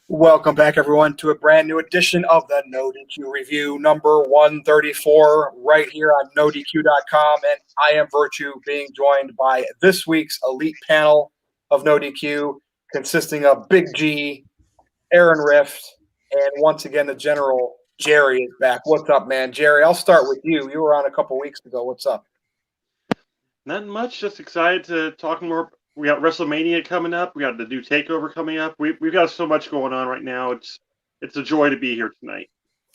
Welcome back, everyone, to a brand new edition of the NoDQ Review number 134 right here on NoDQ.com. And I am Virtue, being joined by this week's elite panel of NoDQ, consisting of Big G, Aaron Rift, and once again, the General Jerry is back. What's up, man? Jerry, I'll start with you. You were on a couple weeks ago. What's up? Not much. Just excited to talk more. We got Wrestlemania coming up. We got the new takeover coming up. We've got so much going on right now. It's a joy to be here tonight.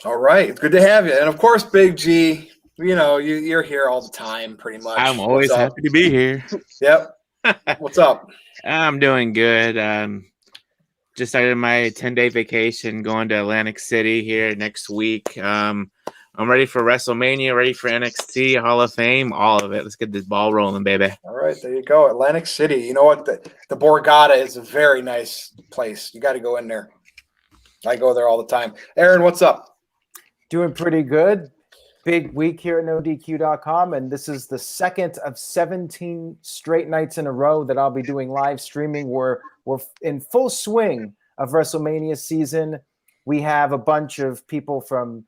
All right, it's good to have you, and of course, Big G. You know you're here all the time, pretty much. I'm always happy to be here. Yep. What's up? I'm doing good. Just started my 10-day vacation, going to Atlantic City here next week. I'm ready for Wrestlemania, ready for NXT, Hall of Fame, all of it. Let's get this ball rolling, baby. All right, there you go. Atlantic City. You know what? The Borgata is a very nice place. You got to go in there. I go there all the time. Aaron, what's up? Doing pretty good. Big week here at NoDQ.com, and this is the second of 17 straight nights in a row that I'll be doing live streaming. We're in full swing of WrestleMania season. We have a bunch of people from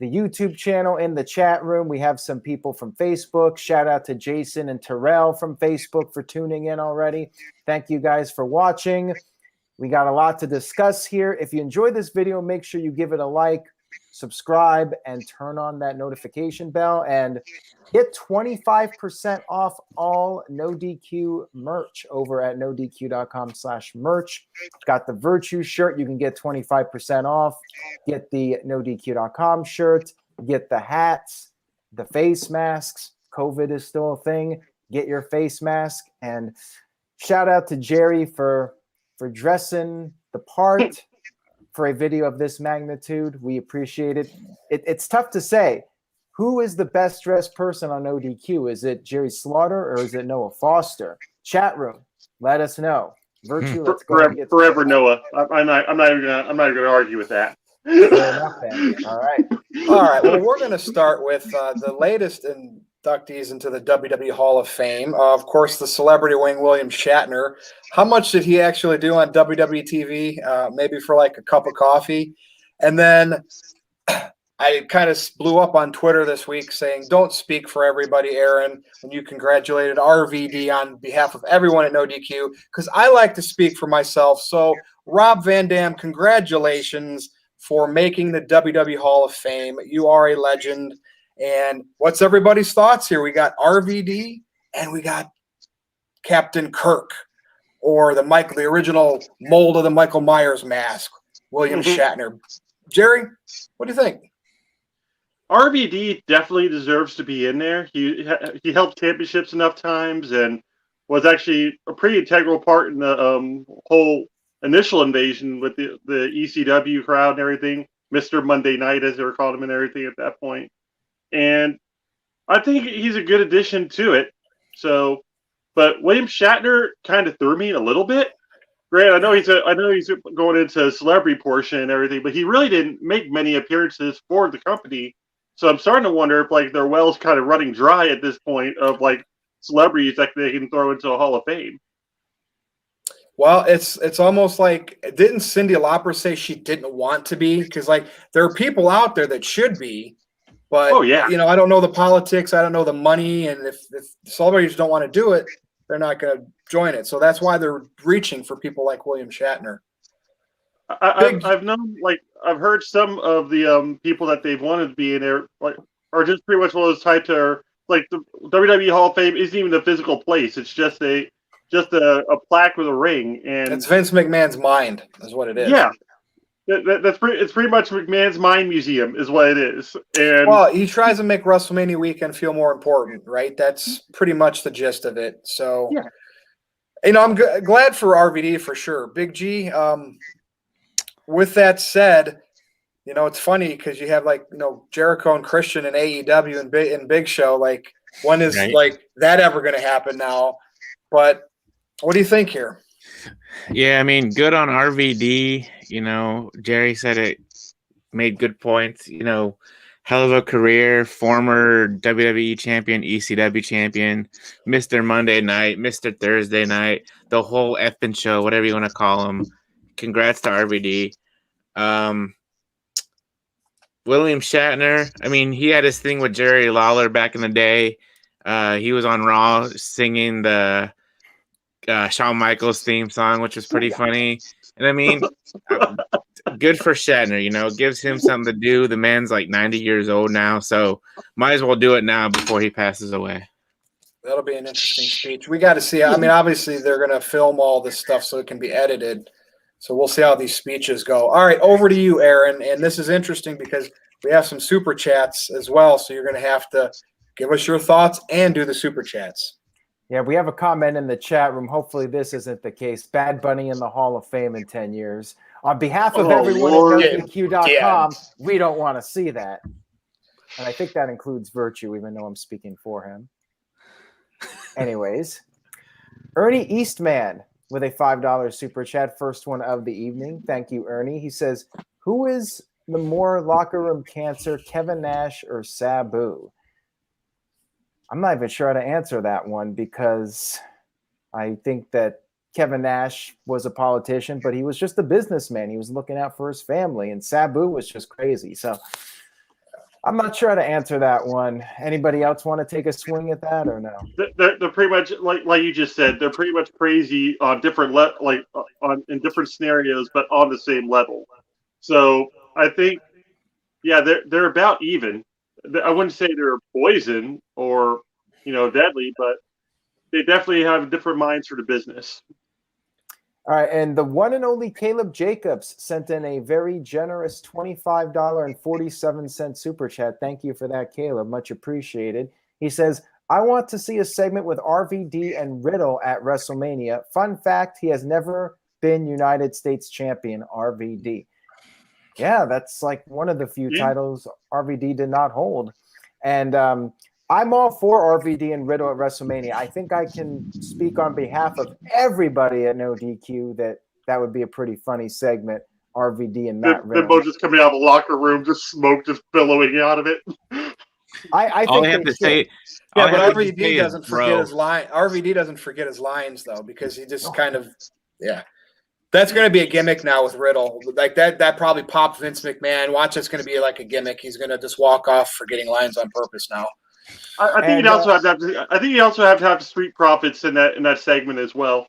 the YouTube channel in the chat room. We have some people from Facebook. Shout out to Jason and Terrell from Facebook for tuning in already. Thank you guys for watching. We got a lot to discuss here. If you enjoyed this video, make sure you give it a like, subscribe, and turn on that notification bell, and get 25% off all NoDQ merch over at NoDQ.com/merch. Got the Virtue shirt. You can get 25% off. Get the NoDQ.com shirt. Get the hats, the face masks. COVID is still a thing. Get your face mask. And shout out to Jerry for dressing the part for a video of this magnitude. We appreciate it. It's tough to say. Who is the best dressed person on ODQ? Is it Jerry Slaughter or is it Noah Foster? Chat room, let us know. Virtue, let's go forever Noah. I'm not even gonna argue with that. Fair enough, then. All right. Well, we're going to start with the latest inductees into the WWE Hall of Fame. Of course, the celebrity wing, William Shatner. How much did he actually do on WWE TV? Maybe for like a cup of coffee. And then I kind of blew up on Twitter this week saying, don't speak for everybody, Aaron, when you congratulated RVD on behalf of everyone at NoDQ, because I like to speak for myself. So, Rob Van Dam, congratulations for making the WWE Hall of Fame. You are a legend. And what's everybody's thoughts here? We got RVD and we got Captain Kirk, or the original mold of the Michael Myers mask, William Shatner. Jerry, what do you think? RVD definitely deserves to be in there. He held championships enough times and was actually a pretty integral part in the whole initial invasion with the ECW crowd and everything. Mr. Monday Night, as they were calling him, and everything at that point. And I think he's a good addition to it. So, but William Shatner kind of threw me a little bit. Grant, I know he's going into celebrity portion and everything, but he really didn't make many appearances for the company. So I'm starting to wonder if like their well's kind of running dry at this point of like celebrities that they can throw into a Hall of Fame. Well, it's almost like, didn't Cyndi Lauper say she didn't want to be? Because like there are people out there that should be, but I don't know the politics, I don't know the money, and if celebrities don't want to do it, they're not going to join it. So that's why they're reaching for people like William Shatner. I've known, like, I've heard some of the people that they've wanted to be in there, like, are just pretty much one of those types are like the WWE Hall of Fame isn't even a physical place. It's just a plaque with a ring, and it's Vince McMahon's mind, is what it is. Yeah, it's pretty much McMahon's mind museum, is what it is. And well, he tries to make WrestleMania weekend feel more important, right? That's pretty much the gist of it. So, I'm glad for RVD for sure. Big G. With that said, it's funny because you have Jericho and Christian and AEW and Big Show. Like, when is like that ever going to happen now? But What do you think here? Yeah, I mean, good on RVD. You know, Jerry said it, made good points. You know, hell of a career, former WWE champion, ECW champion, Mr. Monday Night, Mr. Thursday Night, the whole effing show, whatever you want to call him. Congrats to RVD. William Shatner, I mean, he had his thing with Jerry Lawler back in the day. He was on Raw singing the Shawn Michaels theme song, which was pretty funny. And I mean, good for Shatner, you know, gives him something to do. The man's like 90 years old now, so might as well do it now before he passes away. That'll be an interesting speech. We got to see. I mean, obviously, they're going to film all this stuff so it can be edited. So we'll see how these speeches go. All right, over to you, Aaron. And this is interesting because we have some super chats as well. So you're going to have to give us your thoughts and do the super chats. Yeah, we have a comment in the chat room. Hopefully this isn't the case. Bad Bunny in the Hall of Fame in 10 years. On behalf of everyone Lord. at NoDQ.com, we don't want to see that. And I think that includes Virtue, even though I'm speaking for him. Anyways, Ernie Eastman with a $5 super chat, first one of the evening. Thank you, Ernie. He says, who is the more locker room cancer, Kevin Nash or Sabu? I'm not even sure how to answer that one because I think that Kevin Nash was a politician, but he was just a businessman. He was looking out for his family, and Sabu was just crazy. So I'm not sure how to answer that one. Anybody else want to take a swing at that or no? They're pretty much like you just said. They're pretty much crazy on different in different scenarios, but on the same level. So I think, yeah, they're about even. I wouldn't say they're poison or deadly, but they definitely have different minds for the business. All right, and the one and only Caleb Jacobs sent in a very generous $25.47 super chat. Thank you for that, Caleb. Much appreciated. He says, I want to see a segment with RVD and Riddle at WrestleMania. Fun fact, he has never been United States champion, RVD. Yeah, that's like one of the few titles RVD did not hold. And I'm all for RVD and Riddle at WrestleMania. I think I can speak on behalf of everybody at NoDQ that would be a pretty funny segment, RVD and Matt Riddle. They're both just coming out of the locker room, just smoke just billowing out of it. I All think I have they to say, Yeah, all I but have to RVD say doesn't is, forget his line. RVD doesn't forget his lines though, because he just kind of, that's going to be a gimmick now with Riddle. Like that probably popped Vince McMahon. Watch, it's going to be like a gimmick. He's going to just walk off forgetting lines on purpose now. I think you'd also have to have. I think you also have to have Street Profits in that segment as well,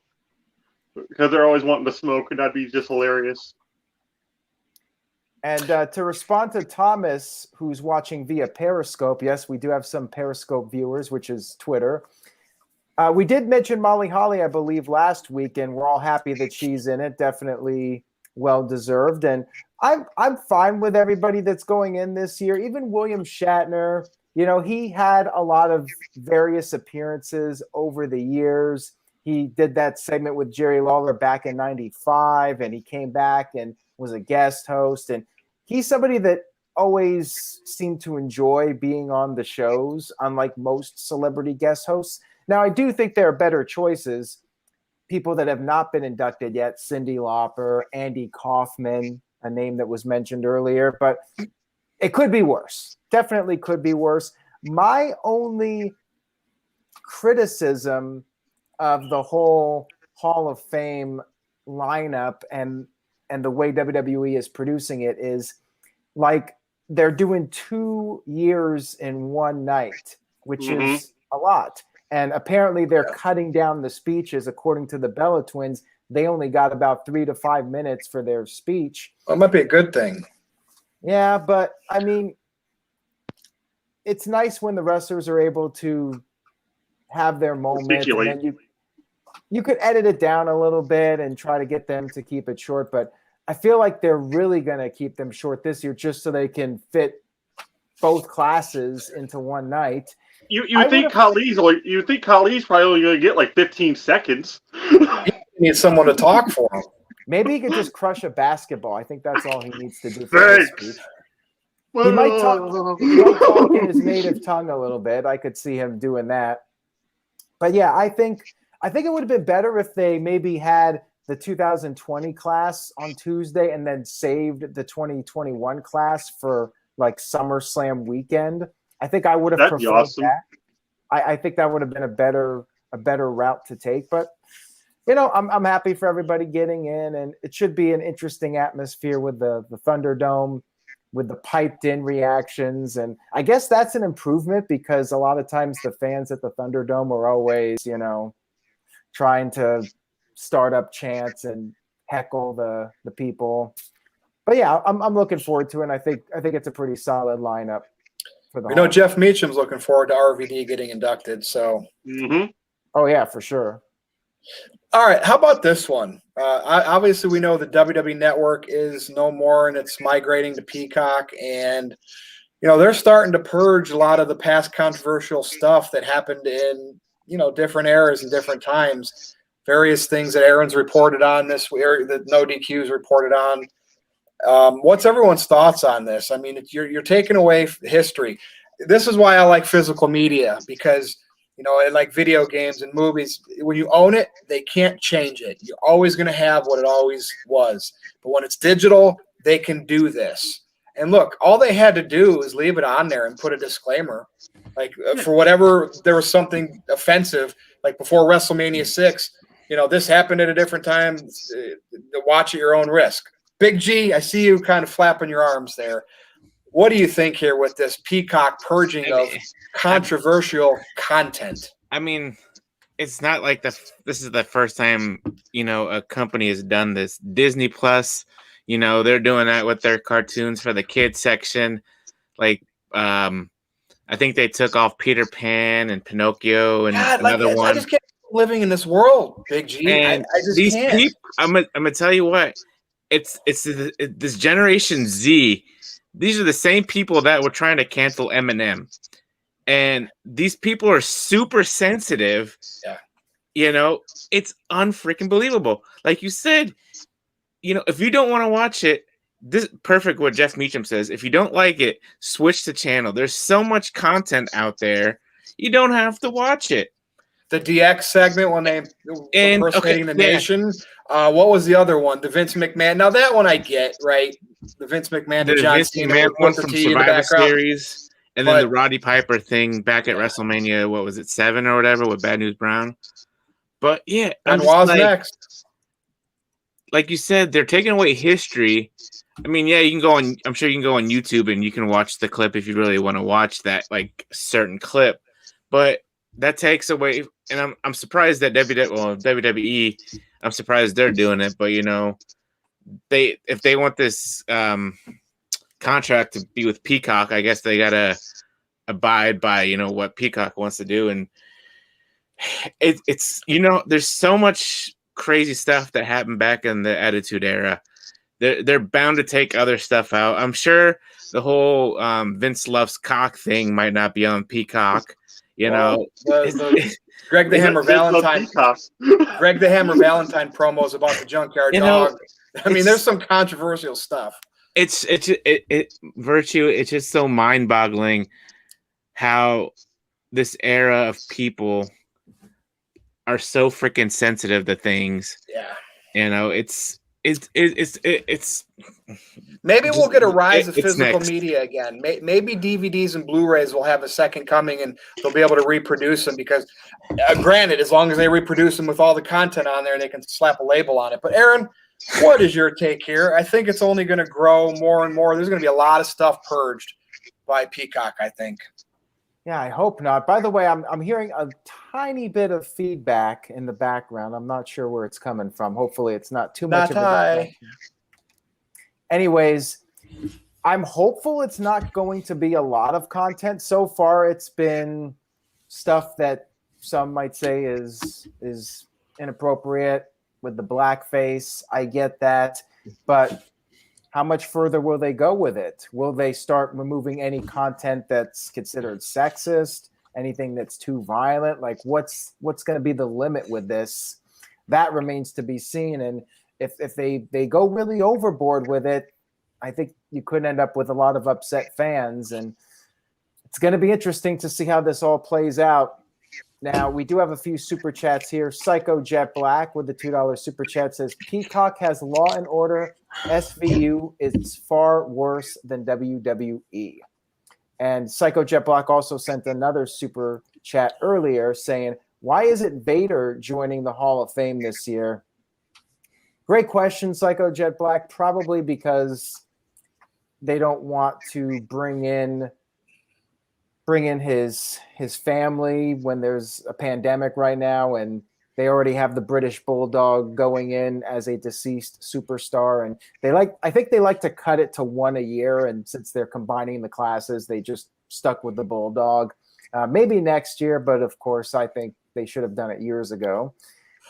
because they're always wanting to smoke, and that'd be just hilarious. And to respond to Thomas, who's watching via Periscope, yes, we do have some Periscope viewers, which is Twitter. We did mention Molly Holly, I believe, last week, and we're all happy that she's in it. Definitely well-deserved. And I'm fine with everybody that's going in this year. Even William Shatner, he had a lot of various appearances over the years. He did that segment with Jerry Lawler back in '95, and he came back and was a guest host. And he's somebody that always seemed to enjoy being on the shows, unlike most celebrity guest hosts. Now, I do think there are better choices, people that have not been inducted yet, Cyndi Lauper, Andy Kaufman, a name that was mentioned earlier, but it could be worse. Definitely could be worse. My only criticism of the whole Hall of Fame lineup and the way WWE is producing it is like they're doing 2 years in one night, which is a lot. And apparently they're cutting down the speeches. According to the Bella Twins, they only got about 3 to 5 minutes for their speech. Well, it might be a good thing. Yeah, but I mean, it's nice when the wrestlers are able to have their moment. And then you could edit it down a little bit and try to get them to keep it short. But I feel like they're really going to keep them short this year just so they can fit both classes into one night. You think Khali's probably only going to get like 15 seconds. He needs someone to talk for him. Maybe he could just crush a basketball. I think that's all he needs to do for his speech. He might talk in his native tongue a little bit. I could see him doing that. But yeah, I think I think it would have been better if they maybe had the 2020 class on Tuesday and then saved the 2021 class for like SummerSlam weekend. I think I would have That'd be preferred awesome. that. I think that would have been a better route to take. But I'm happy for everybody getting in, and it should be an interesting atmosphere with the Thunderdome, with the piped in reactions. And I guess that's an improvement because a lot of times the fans at the Thunderdome are always, trying to start up chants and heckle the people. But yeah, I'm looking forward to it. And I think it's a pretty solid lineup for the. We know Jeff Meacham's looking forward to RVD getting inducted. So. Mm-hmm. Oh yeah, for sure. All right, how about this one? Obviously, we know the WWE Network is no more, and it's migrating to Peacock. And they're starting to purge a lot of the past controversial stuff that happened in different eras and different times. Various things that Aaron's reported on this, that NoDQ's reported on. What's everyone's thoughts on this? I mean, you're taking away history. This is why I like physical media, because in like video games and movies, when you own it, they can't change it. You're always going to have what it always was. But when it's digital, they can do this. And look, all they had to do is leave it on there and put a disclaimer. Like for whatever there was something offensive, like before WrestleMania 6, this happened at a different time. Watch at your own risk. Big G, I see you kind of flapping your arms there. What do you think here with this Peacock purging of controversial content? I mean, it's not like this is the first time, a company has done this. Disney Plus, they're doing that with their cartoons for the kids section. Like, I think they took off Peter Pan and Pinocchio and another one. I just can't living in this world, Big G. And I just these can't. people, I'm gonna tell you what, it's this Generation Z. These are the same people that were trying to cancel Eminem. And these people are super sensitive. Yeah. It's unfreaking believable. Like you said, if you don't want to watch it, this perfect what Jeff Meacham says. If you don't like it, switch the channel. There's so much content out there. You don't have to watch it. The DX segment when they were impersonating the nation. What was the other one? The Vince McMahon. Now that one I get, right? The Vince McMahon to John Cena one from Survivor Series, and then the Roddy Piper thing back at WrestleMania. What was it, 7 or whatever with Bad News Brown? But yeah, Benoit's next. Like you said, they're taking away history. I mean, yeah, you can go on. I'm sure you can go on YouTube and you can watch the clip if you really want to watch that like certain clip. But that takes away, and I'm surprised that WWE. I'm surprised they're doing it, but if they want this contract to be with Peacock, I guess they gotta abide by what Peacock wants to do, and it's there's so much crazy stuff that happened back in the Attitude Era. They're bound to take other stuff out. I'm sure the whole Vince loves cock thing might not be on Peacock. Greg the Hammer Valentine. Greg the Hammer Valentine promos about the junkyard dog. I mean, there's some controversial stuff. It's Virtue. It's just so mind-boggling how this era of people are so freaking sensitive to things. Yeah. It's maybe we'll get a rise of physical media again. Maybe DVDs and Blu-rays will have a second coming, and they'll be able to reproduce them. Because, granted, as long as they reproduce them with all the content on there, they can slap a label on it. But Aaron, what is your take here? I think it's only going to grow more and more. There's going to be a lot of stuff purged by Peacock, I think. Yeah, I hope not. By the way, I'm hearing a tiny bit of feedback in the background. I'm not sure where it's coming from. Hopefully it's not too much of a Anyways, I'm hopeful it's not going to be a lot of content. So far, it's been stuff that some might say is inappropriate with the blackface. I get that. But how much further will they go with it? Will they start removing any content that's considered sexist? Anything that's too violent? Like what's going to be the limit with this? That remains to be seen. And if they go really overboard with it, I think you could end up with a lot of upset fans. And it's going to be interesting to see how this all plays out. Now, we do have a few super chats here. Psycho Jet Black with the $2 super chat says, Peacock has Law and Order. SVU is far worse than WWE. And Psycho Jet Black also sent another super chat earlier saying, why is it Vader joining the Hall of Fame this year? Great question, Psycho Jet Black. Probably because they don't want to bring in his family when there's a pandemic right now, and they already have the British Bulldog going in as a deceased superstar, and I think they like to cut it to one a year, and since they're combining the classes, they just stuck with the Bulldog. Maybe next year, but of course, I think they should have done it years ago.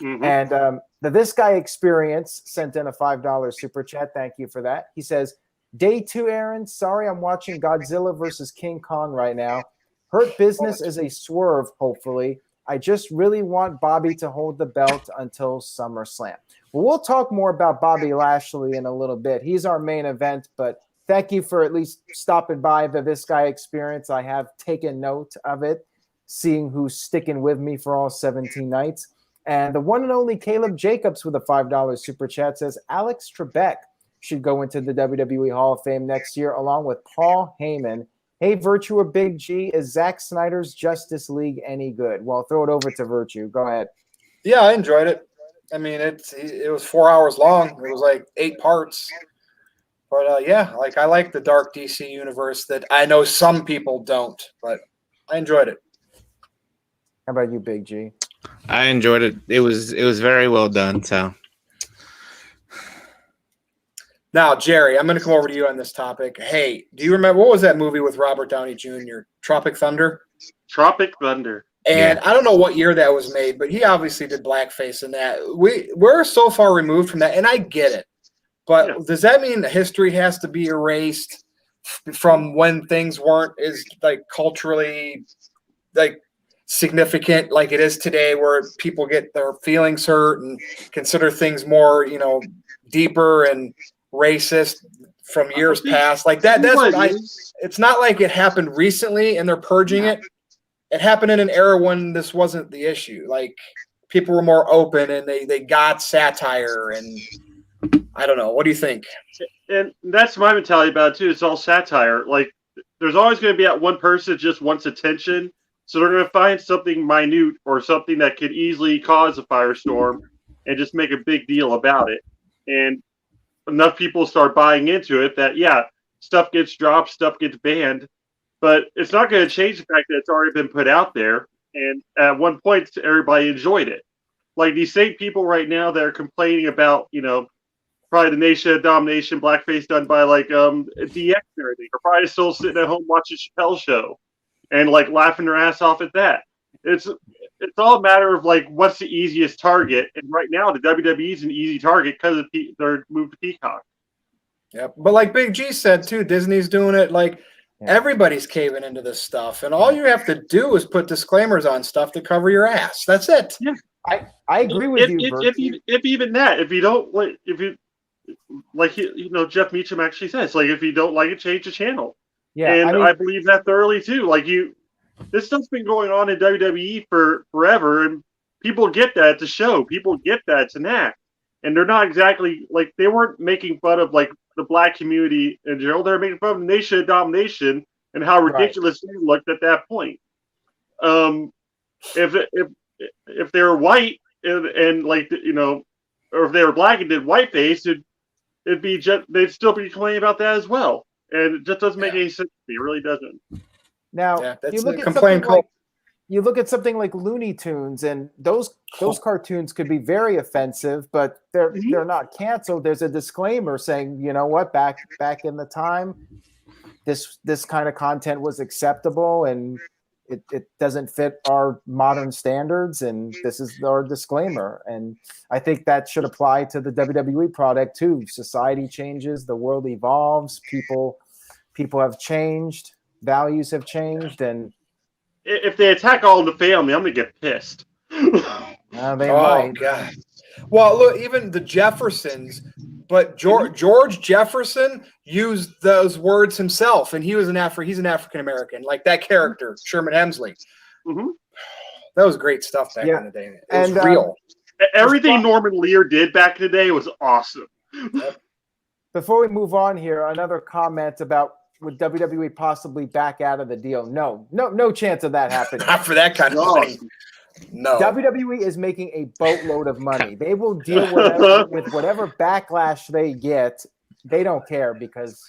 Mm-hmm. And This Guy Experience sent in a $5 super chat. Thank you for that. He says, Day 2, Aaron. Sorry, I'm watching Godzilla versus King Kong right now. Hurt Business is a swerve, hopefully. I just really want Bobby to hold the belt until SummerSlam. Well, we'll talk more about Bobby Lashley in a little bit. He's our main event, but thank you for at least stopping by the This Guy Experience. I have taken note of it, seeing who's sticking with me for all 17 nights. And the one and only Caleb Jacobs with a $5 super chat says, Alex Trebek should go into the WWE Hall of Fame next year, along with Paul Heyman. Hey, Virtue or Big G, is Zack Snyder's Justice League any good? Well, throw it over to Virtue. Go ahead. Yeah, I enjoyed it. I mean, it was 4 hours long. It was like 8 parts. But yeah, like I like the dark DC universe that I know some people don't, but I enjoyed it. How about you, Big G? I enjoyed it. It was very well done. So now, Jerry, I'm going to come over to you on this topic. Hey, do you remember what was that movie with Robert Downey Jr.? Tropic Thunder? Tropic Thunder. And I don't know what year that was made, but he obviously did blackface in that. We're so far removed from that, and I get it. But does that mean history has to be erased from when things weren't as like culturally like significant like it is today, where people get their feelings hurt and consider things more, deeper and racist from years past? Like that. That's what it's not like it happened recently and they're purging it. It happened in an era when this wasn't the issue. Like people were more open and they got satire, and I don't know. What do you think? And that's my mentality about it too. It's all satire. Like there's always going to be that one person that just wants attention. So they're going to find something minute or something that could easily cause a firestorm and just make a big deal about it. And enough people start buying into it that, stuff gets dropped, stuff gets banned. But it's not going to change the fact that it's already been put out there. And at one point, everybody enjoyed it. Like these same people right now that are complaining about, probably the Nation of Domination blackface done by like DX and everything, are probably still sitting at home watching Chappelle's show and like laughing their ass off at that. It's all a matter of like what's the easiest target, and right now the WWE is an easy target because they're moved to Peacock. Yeah, but like Big G said too, Disney's doing it. Like everybody's caving into this stuff, and all you have to do is put disclaimers on stuff to cover your ass. That's it. Yeah, I agree with you. If even that, if you don't like, Jeff Meacham actually says, like, if you don't like it, change the channel. Yeah, and I believe that thoroughly too. Like this stuff's been going on in WWE for forever, and people get that it's a show. People get that it's an act, and they're not exactly like they weren't making fun of like the black community in general. They're making fun of the Nation of Domination and how ridiculous they looked at that point. If they were white and like or if they were black and did whiteface, it'd be just they'd still be complaining about that as well. And it just doesn't make any sense to me. It really doesn't. Now, you look at something like Looney Tunes, and those cartoons could be very offensive, but they're not canceled. There's a disclaimer saying, you know what, back in the time, this kind of content was acceptable, and it doesn't fit our modern standards, and this is our disclaimer. And I think that should apply to the WWE product too. Society changes, the world evolves, people have changed, values have changed, and if they attack All in the Family, I'm gonna get pissed. They might. God. Well, look, even the Jeffersons, but George Jefferson used those words himself, and he's an African American, like that character, Sherman Hemsley. Mm-hmm. That was great stuff back in the day. It was real. Everything Norman Lear did back in the day was awesome. Yep. Before we move on here, another comment about would WWE possibly back out of the deal? No chance of that happening. Not for that kind of money. No. WWE is making a boatload of money. They will deal with whatever backlash they get. They don't care because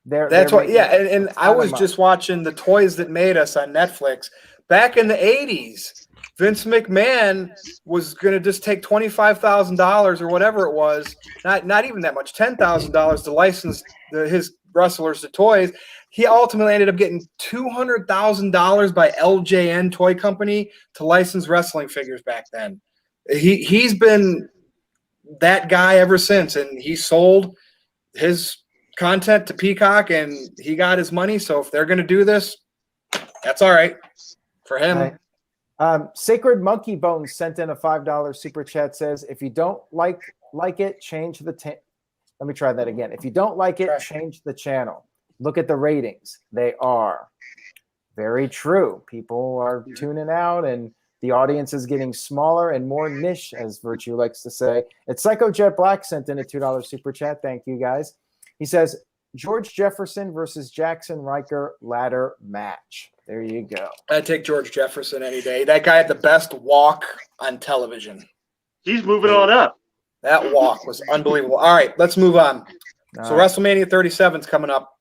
that's what. Yeah, and I was just watching The Toys That Made Us on Netflix. Back in the 80s, Vince McMahon was going to just take $25,000 or whatever it was, not even that much, $10,000 to license his wrestlers to toys. He ultimately ended up getting $200,000 by LJN Toy Company to license wrestling figures back then. He's been that guy ever since, and he sold his content to Peacock, and he got his money. So if they're going to do this, that's all right for him. Sacred Monkey Bones sent in a $5 super chat. Says, if you don't like it, change the let me try that again. If you don't like it, change the channel. Look at the ratings. They are very true. People are tuning out, and the audience is getting smaller and more niche, as Virtue likes to say. It's Psycho Jet Black sent in a $2 super chat. Thank you, guys. He says, George Jefferson versus Jackson Riker ladder match. There you go. I'd take George Jefferson any day. That guy had the best walk on television. He's moving on up. That walk was unbelievable. All right, let's move on. So WrestleMania 37 is coming up.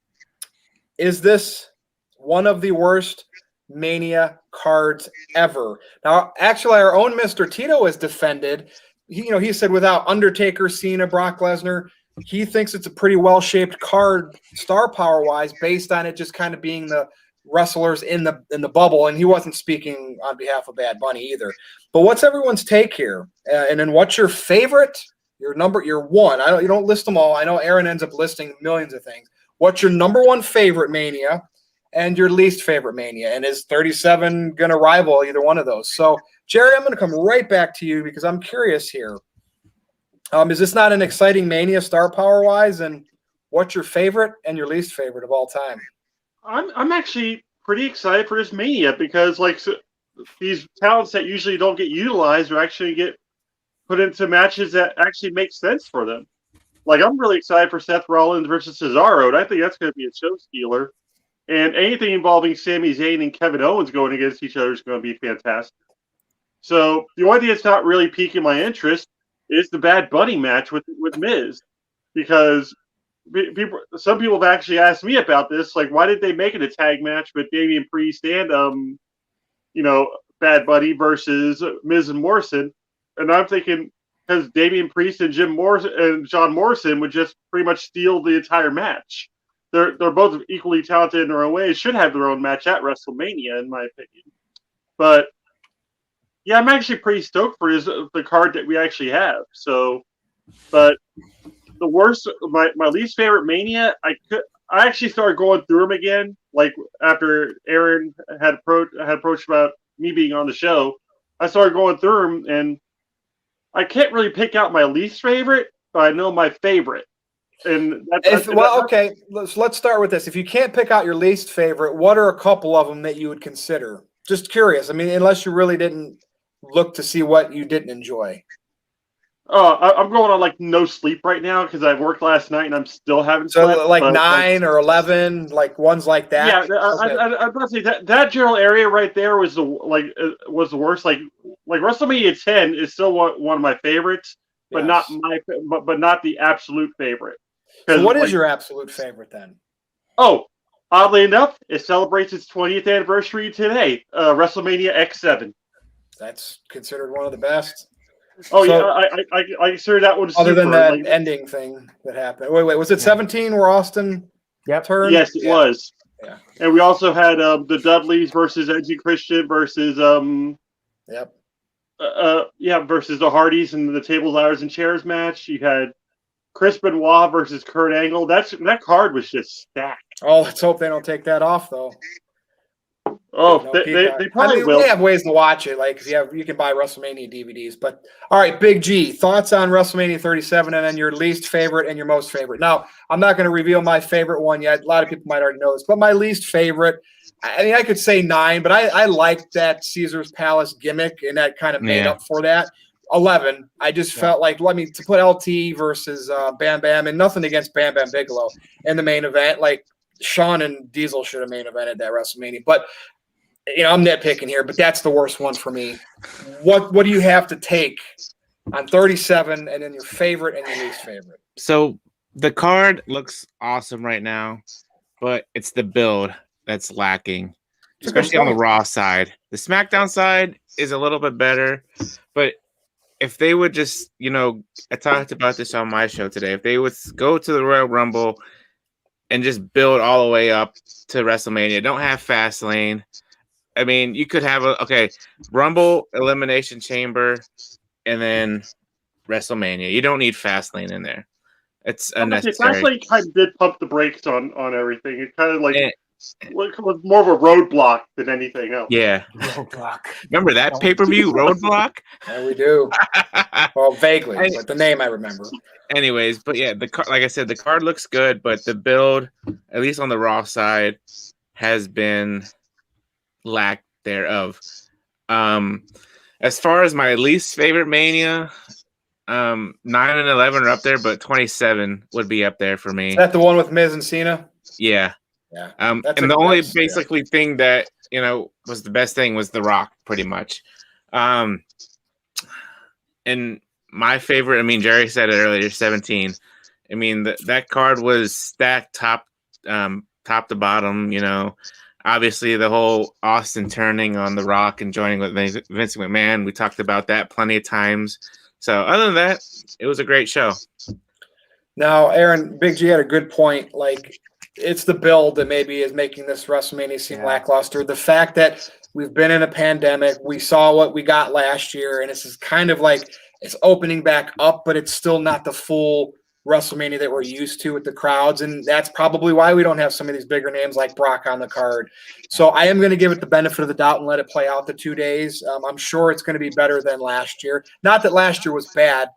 Is this one of the worst Mania cards ever? Now, actually, our own Mr. Tito has defended. He said without Undertaker, Cena, Brock Lesnar, he thinks it's a pretty well-shaped card, star power-wise, based on it just kind of being the wrestlers in the bubble, and he wasn't speaking on behalf of Bad Bunny either. But what's everyone's take here? And then what's your favorite? Your one. You don't list them all. I know Aaron ends up listing millions of things. What's your number one favorite Mania and your least favorite Mania? And is 37 going to rival either one of those? So, Jerry, I'm going to come right back to you because I'm curious here. Is this not an exciting Mania star power-wise? And what's your favorite and your least favorite of all time? I'm actually pretty excited for this Mania because these talents that usually don't get utilized are actually get put into matches that actually make sense for them. I'm really excited for Seth Rollins versus Cesaro, and I think that's going to be a show stealer. And anything involving Sami Zayn and Kevin Owens going against each other is going to be fantastic. So the only thing that's not really piquing my interest is the Bad Bunny match with Miz, because some people have actually asked me about this, why did they make it a tag match with Damian Priest and Bad Bunny versus Miz and Morrison? And I'm thinking because Damian Priest and John Morrison would just pretty much steal the entire match. They're both equally talented in their own ways, should have their own match at WrestleMania, in my opinion. But yeah, I'm actually pretty stoked for the card that we actually have. So, but the worst, my least favorite Mania, I actually started going through them again, after Aaron had approached about me being on the show. I started going through them, and I can't really pick out my least favorite, but I know my favorite. And okay. Let's start with this. If you can't pick out your least favorite, what are a couple of them that you would consider? Just curious. I mean, unless you really didn't look to see what you didn't enjoy. I'm going on no sleep right now because I worked last night and I'm still having slept. So 9 or 11, ones like that. Yeah, okay. I'm about to say that general area right there was the worst. WrestleMania 10 is still one of my favorites, but Yes. not the absolute favorite. So what is your absolute favorite then? Oh, oddly enough, it celebrates its 20th anniversary today. WrestleMania X7. That's considered one of the best. Oh, so, yeah, I consider that one other than that ending thing that happened. Wait, was it 17 where Austin turned? Yes, it was. Yeah. And we also had the Dudleys versus Edge and Christian versus versus the Hardys in the tables, ladders, and chairs match. You had Chris Benoit versus Kurt Angle. That card was just stacked. Oh, let's hope they don't take that off though. Oh, No they Peacock. probably will. we have ways to watch it. Like, you can buy WrestleMania DVDs. But all right, Big G, thoughts on WrestleMania 37, and then your least favorite and your most favorite. Now, I'm not going to reveal my favorite one yet. A lot of people might already know this, but my least favorite. I mean, I could say 9, but I liked that Caesar's Palace gimmick, and that kind of made up for that. 11. I just felt like to put LT versus Bam Bam, and nothing against Bam Bam Bigelow in the main event. Like, Shawn and Diesel should have main evented that WrestleMania, but. I'm nitpicking here, but that's the worst one for me. What do you have to take on 37, and then your favorite and your least favorite? So the card looks awesome right now, but it's the build that's lacking, especially on the Raw side. The SmackDown side is a little bit better, but if they would just, I talked about this on my show today. If they would go to the Royal Rumble and just build all the way up to WrestleMania, don't have Fastlane. I mean, you could have Rumble, Elimination Chamber, and then WrestleMania. You don't need Fastlane in there. It's unnecessary. Fastlane kind of did pump the brakes on everything. It kind of was more of a roadblock than anything else. Yeah. Roadblock. Remember that pay-per-view, Roadblock? Yeah, we do. Well, vaguely, but the name I remember. Anyways, but yeah, like I said, the card looks good, but the build, at least on the Raw side, has been lack thereof. As far as my least favorite Mania, 9 and 11 are up there, but 27 would be up there for me. Is that the one with Miz and Cena? Yeah. Yeah. And the only basically thing that was the best thing was The Rock, pretty much. And my favorite, I mean, Jerry said it earlier, 17. I mean, that card was stacked top to bottom. Obviously, the whole Austin turning on The Rock and joining with Vince McMahon, we talked about that plenty of times. So other than that, it was a great show. Now, Aaron, Big G had a good point. Like, it's the build that maybe is making this WrestleMania seem lackluster. The fact that we've been in a pandemic, we saw what we got last year, and this is kind of like it's opening back up, but it's still not the full WrestleMania that we're used to with the crowds, and that's probably why we don't have some of these bigger names like Brock on the card. So I am going to give it the benefit of the doubt and let it play out the 2 days. I'm sure it's going to be better than last year. Not that last year was bad,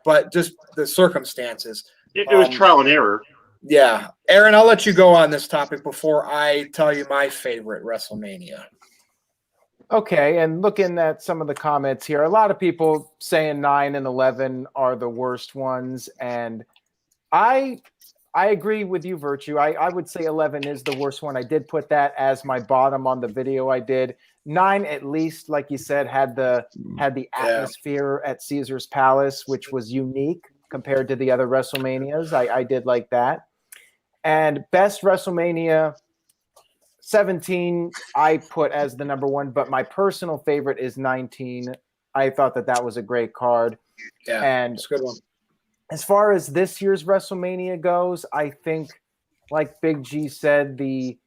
but just the circumstances. It was trial and error. Yeah. Aaron, I'll let you go on this topic before I tell you my favorite WrestleMania. Okay, and looking at some of the comments here, a lot of people saying 9 and 11 are the worst ones, and I agree with you, Virtue. I would say 11 is the worst one. I did put that as my bottom on the video I did. 9, at least, like you said, had the atmosphere at Caesar's Palace, which was unique compared to the other WrestleManias. I did like that. And best WrestleMania 17, I put as the number 1, but my personal favorite is 19. I thought that was a great card. Yeah, and it's a good one. As far as this year's WrestleMania goes, I think, like Big G said, the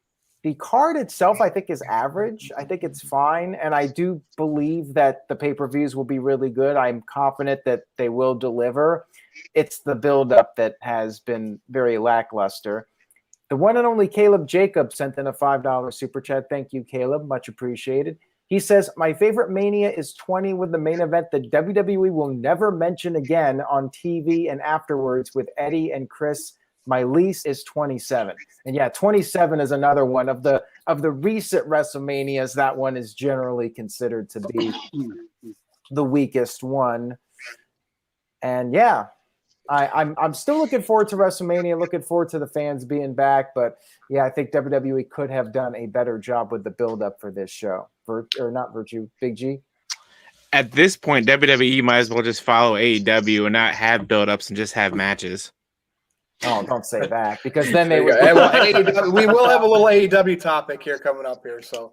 card itself, I think, is average. I think it's fine, and I do believe that the pay-per-views will be really good. I'm confident that they will deliver. It's the build-up that has been very lackluster. The one and only Caleb Jacob sent in a $5 super chat. Thank you, Caleb. Much appreciated. He says, my favorite Mania is 20 with the main event that WWE will never mention again on TV and afterwards with Eddie and Chris. My least is 27. And yeah, 27 is another one of the recent WrestleManias. That one is generally considered to be the weakest one. And yeah, I'm still looking forward to WrestleMania, looking forward to the fans being back. But yeah, I think WWE could have done a better job with the build-up for this show. Or not Virtue, Big G? At this point, WWE might as well just follow AEW and not have build-ups and just have matches. Oh, don't say that, because then they would. We will have a little AEW topic here coming up here. So,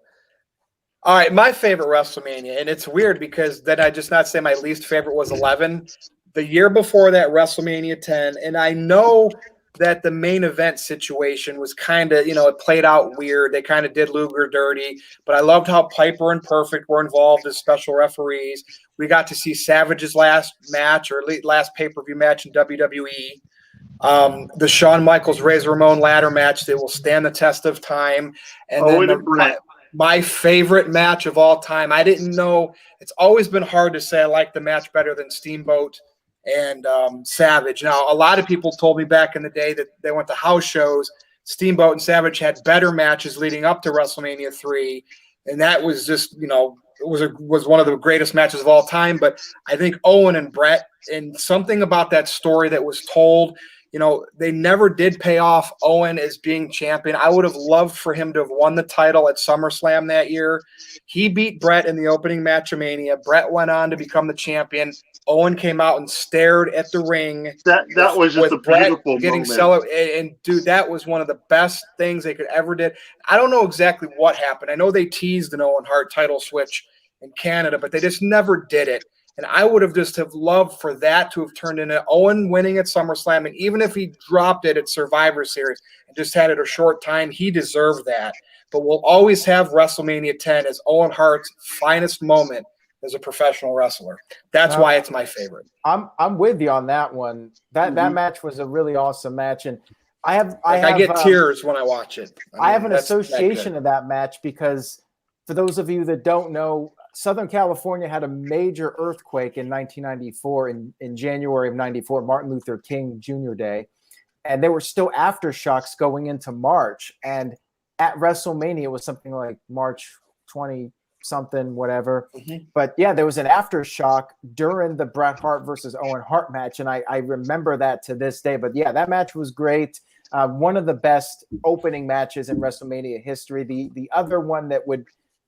all right, my favorite WrestleMania, and it's weird because then I just not say my least favorite was 11. The year before that, WrestleMania 10, and I know that the main event situation was kind of, it played out weird. They kind of did Luger dirty, but I loved how Piper and Perfect were involved as special referees. We got to see Savage's last match or last pay-per-view match in WWE. The Shawn Michaels Razor Ramon ladder match that will stand the test of time, and Owen then and Brett. my favorite match of all time. I didn't know. It's always been hard to say I like the match better than Steamboat and Savage. Now, a lot of people told me back in the day that they went to house shows. Steamboat and Savage had better matches leading up to WrestleMania 3, and that was just, was one of the greatest matches of all time. But I think Owen and Brett, and something about that story that was told, they never did pay off Owen as being champion. I would have loved for him to have won the title at SummerSlam that year. He beat Brett in the opening match of Mania. Brett went on to become the champion. Owen came out and stared at the ring. That was just a beautiful getting moment. And dude, that was one of the best things they could ever did. I don't know exactly what happened. I know they teased an Owen Hart title switch in Canada, but they just never did it. And I would have just have loved for that to have turned into Owen winning at SummerSlam. And even if he dropped it at Survivor Series and just had it a short time, he deserved that. But we'll always have WrestleMania 10 as Owen Hart's finest moment as a professional wrestler. That's why it's my favorite. I'm with you on that one. That match was a really awesome match, and I get tears when I watch it. I have an association of that match because, for those of you that don't know, Southern California had a major earthquake in 1994 in January of 94, Martin Luther King Jr. Day, and there were still aftershocks going into March. And at WrestleMania, it was something like March 20 something, whatever. But yeah, there was an aftershock during the Bret Hart versus Owen Hart match, and I remember that to this day. But yeah, that match was great. One of the best opening matches in WrestleMania history. The other one that would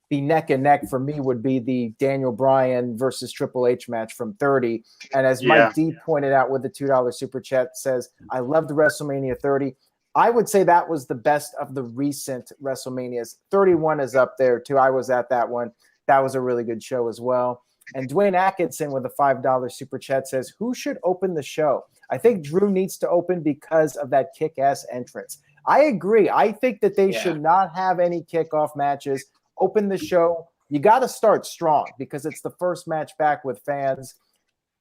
be neck and neck for me would be the Daniel Bryan versus Triple H match from 30. And as Mike D pointed out with the $2 super chat, says, I loved WrestleMania 30. I would say that was the best of the recent WrestleManias. 31 is up there too. I was at that one. That was a really good show as well. And Dwayne Atkinson with a $5 super chat says, who should open the show? I think Drew needs to open because of that kick-ass entrance. I agree. I think that they should not have any kickoff matches. Open the show. You got to start strong because it's the first match back with fans.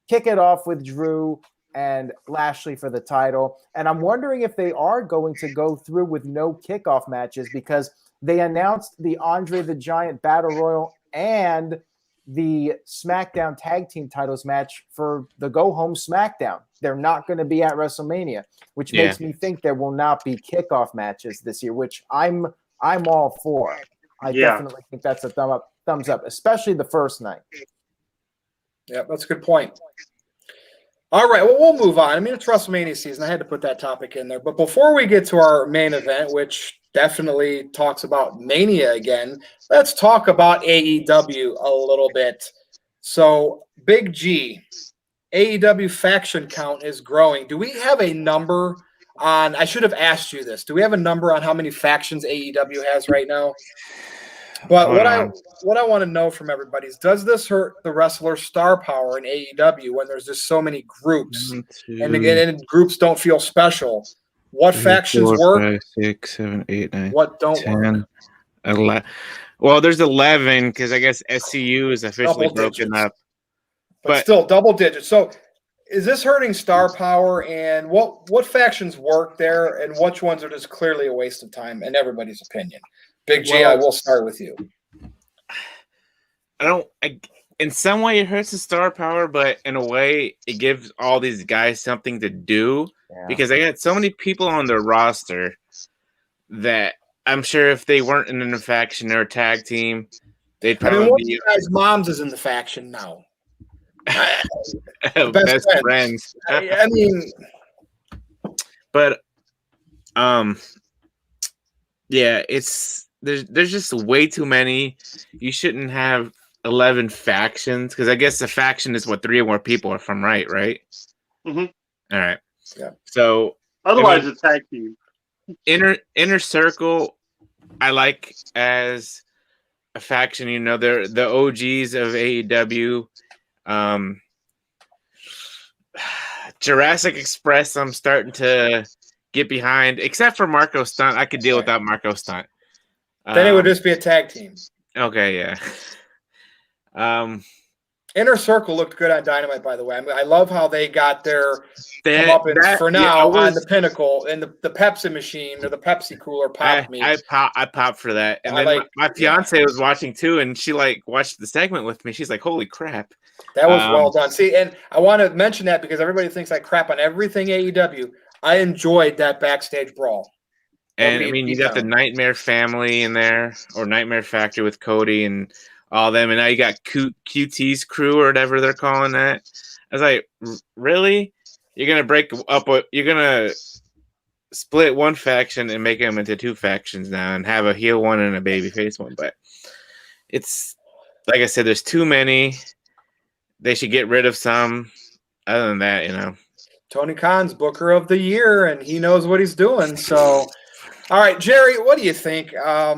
Kick it off with Drew and Lashley for the title. And I'm wondering if they are going to go through with no kickoff matches because they announced the Andre the Giant Battle Royal and the SmackDown Tag Team titles match for the Go Home SmackDown. They're not going to be at WrestleMania, which makes me think there will not be kickoff matches this year, which I'm all for. I definitely think that's a thumbs up, especially the first night. Yeah, that's a good point. All right, well, we'll move on. I mean, it's WrestleMania season. I had to put that topic in there. But before we get to our main event, which definitely talks about Mania again, let's talk about AEW a little bit. So, Big G, AEW faction count is growing. Do we have a number on – I should have asked you this. Do we have a number on how many factions AEW has right now? But what I want to know from everybody is, does this hurt the wrestler star power in AEW when there's just so many groups and groups don't feel special? What factions work? 5, 6, 7, 8, 9. What don't 10, work? 11. Well, there's 11 because I guess SCU is officially broken up. But still, double digits. So is this hurting star power? And what factions work there, and which ones are just clearly a waste of time in everybody's opinion? Big G, I will start with you. In some way, it hurts the star power, but in a way, it gives all these guys something to do because they got so many people on their roster that I'm sure if they weren't in a faction or a tag team, they'd probably one of you guys' moms is in the faction now. Best friends. I mean, but yeah, there's just way too many. You shouldn't have 11 factions because I guess the faction is what 3 or more people are from, right? Mm-hmm. All right. Yeah. So otherwise, it's tag team. Inner Circle, I like as a faction. You know, they're the OGs of AEW. Jurassic Express, I'm starting to get behind, except for Marco Stunt. I could deal without Marco Stunt. Then it would just be a tag team. Okay, yeah. Inner Circle looked good on Dynamite, by the way. I mean, I love how they got their comeuppance for now on the Pinnacle and the Pepsi machine or the Pepsi cooler popped me. I popped for that, and then my fiance was watching too, and she like watched the segment with me. She's like, "Holy crap!" That was well done. See, and I want to mention that because everybody thinks I crap on everything AEW. I enjoyed that backstage brawl. And I mean, you got the Nightmare Family in there, or Nightmare Factory with Cody and all them, and now you got QT's crew or whatever they're calling that. I was like, really? You're gonna break up? You're gonna split one faction and make them into two factions now, and have a heel one and a babyface one? But it's like I said, there's too many. They should get rid of some. Other than that, you know, Tony Khan's Booker of the Year, and he knows what he's doing. So. All right, Jerry, what do you think? I